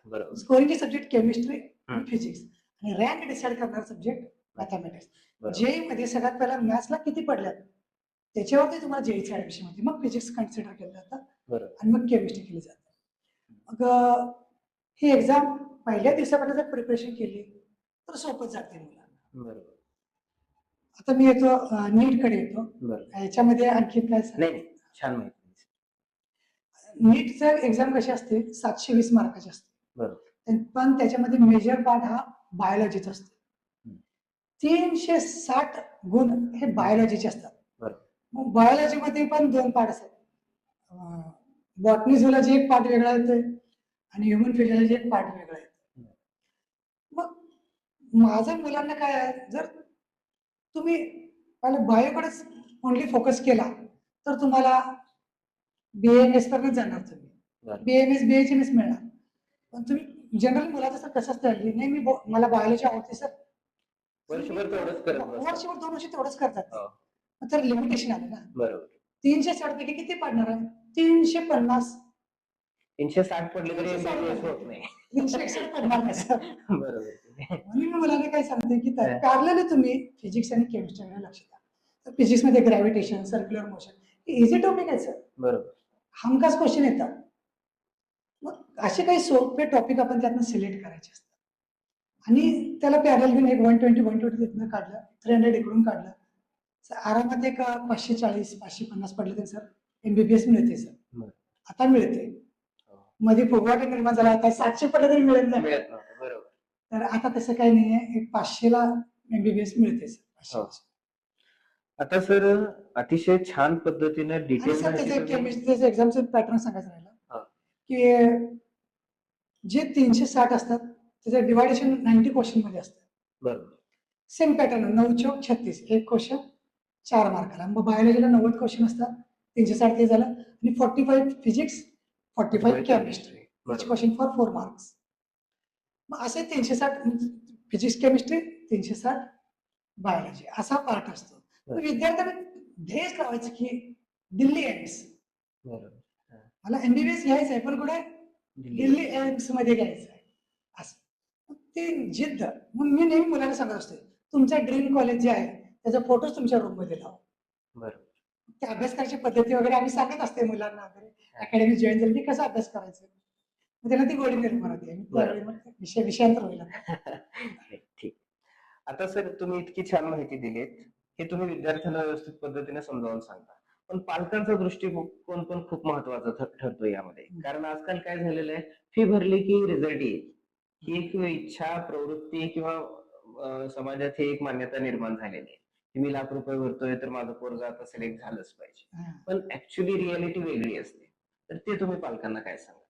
बरोबर, स्कोरिंगचे सब्जेक्ट केमिस्ट्री आणि फिजिक्स, आणि रँक डिसाईड करणारा सब्जेक्ट मॅथमॅटिक्स. जेई मध्ये सगळ्यात पहिला मॅथ्सला किती पडल्यात त्याच्यावरती तुम्हाला जेईचं ऍडमिशन होते, मग फिजिक्स कन्सिडर केलं जातं बरोबर. आणि मग केमिस्ट्री केली जाते. मग ही एक्झाम पहिल्या दिवसापर्यंत जर प्रिपरेशन केली तर सोपंच जाते मुलांना. बरोबर. आता मी येतो नीटकडे येतो. बरोबर. याच्यामध्ये आणखी काय नाही, छान माहिती. नीटचं एक्झाम कशी असते, 720 मार्काची असते. बरोबर. पण त्याच्यामध्ये मेजर पार्ट हा बायोलॉजीचा असतो. 360 गुण हे बायोलॉजीचे असतात. मग बायोलॉजीमध्ये पण 2 पार्ट असतात. बॉटनी झूलॉजी एक पार्ट वेगळा येतोय आणि ह्युमन फिजिओलॉजी एक पार्ट वेगळा येतो. मग माझ्या मुलांना काय आहे, जर तुम्ही पहिला बायोकडेच ओनली फोकस केला तर तुम्हाला BAMS पर्यंत जाणार तुम्ही. BAMS BHMS मिळणार. पण तुम्ही जनरल मुलाचं सर कसं असतं, नाही मला बायोलॉजी आवडते सर, वर्षभर तेवढंच करत वर्षभर 2 वर्ष तेवढंच करतात. तर लिमिटेशन आलं ना. बरोबर. 360 पैकी किती पडणार आहे? 350. 360 पडले तरी MBBS होत नाही. 361 पडणार नाही सर. बरोबर. म्हणून मी मुलांना काय सांगते की पॅरलली तुम्ही फिजिक्स आणि केमिस्ट्रीकडे लक्ष द्या. तर फिजिक्स मध्ये gravitation, circular motion easy topic आहे सर. बरोबर. हमखास क्वेश्चन येतात. मग असे काही सोपे टॉपिक आपण त्यातनं सिलेक्ट करायचे असतात आणि त्याला पॅरल घेऊन एक 120 तिथनं काढलं, 300 इकडून काढलं, आरामात एक 540 550 पडले तर सर MBBS मिळते सर. आता मिळते. मध्ये फुगवाटा निर्माण झाला, आता 700 पडले तरी मिळत नाही. बरोबर. तर आता तसं काही नाहीये, एक 500ला MBBS मिळते सर. आता सर अतिशय छान पद्धतीने डिटेल केमिस्ट्रीचं एक्झामचं पॅटर्न सांगायचं राहिलं की जे 360 असतात त्याचं डिवायडेशन 90 क्वेश्चन मध्ये असतं. बरोबर. सेम पॅटर्न 9 चौक 36 एक क्वेश्चन 4 मार्काला. मग बायोलॉजीला 90 क्वेश्चन असतात, 360 ते झालं आणि 45 physics, 45 chemistry, each question for 4 marks. मग असे 360 फिजिक्स केमिस्ट्री, 360 बायोलॉजी असा पार्ट असतो. विद्यार्थ्यांना ध्येय लावायचं की दिल्ली एम्स. मला MBBS घ्यायचं आहे, पण कुठे दिल्ली एम्स मध्ये घ्यायचं आहे असं ती जिद्द. मग मी नेहमी मुलांना सांगत असते, तुमचं ड्रीम कॉलेज जे आहे त्याचा फोटोच तुमच्या रूम मध्ये लावा. बरोबर. त्या अभ्यास करायची पद्धती वगैरे आम्ही सांगत असते मुलांना वगैरे, अकॅडमी जॉईन झाली की कसं अभ्यास करायचं, त्यांना ती गोडी निर्माण होते. विषयांतर होईल. ठीक. आता सर तुम्ही इतकी छान माहिती दिलीत हे तुम्ही विद्यार्थ्यांना व्यवस्थित पद्धतीने समजावून सांगता, पण पालकांचा दृष्टिकोन पण खूप महत्वाचा ठरतो यामध्ये. कारण आजकाल काय झालेलं आहे, फी भरली की रिझल्ट येईल ही एक इच्छा प्रवृत्ती किंवा समाजात ही एक मान्यता निर्माण झालेली आहे की मी लाख रुपये भरतोय तर माझं पोरगा आता सिलेक्ट झालंच पाहिजे. पण ऍक्च्युली रियालिटी वेगळी असते. तर ते तुम्ही पालकांना काय सांगा?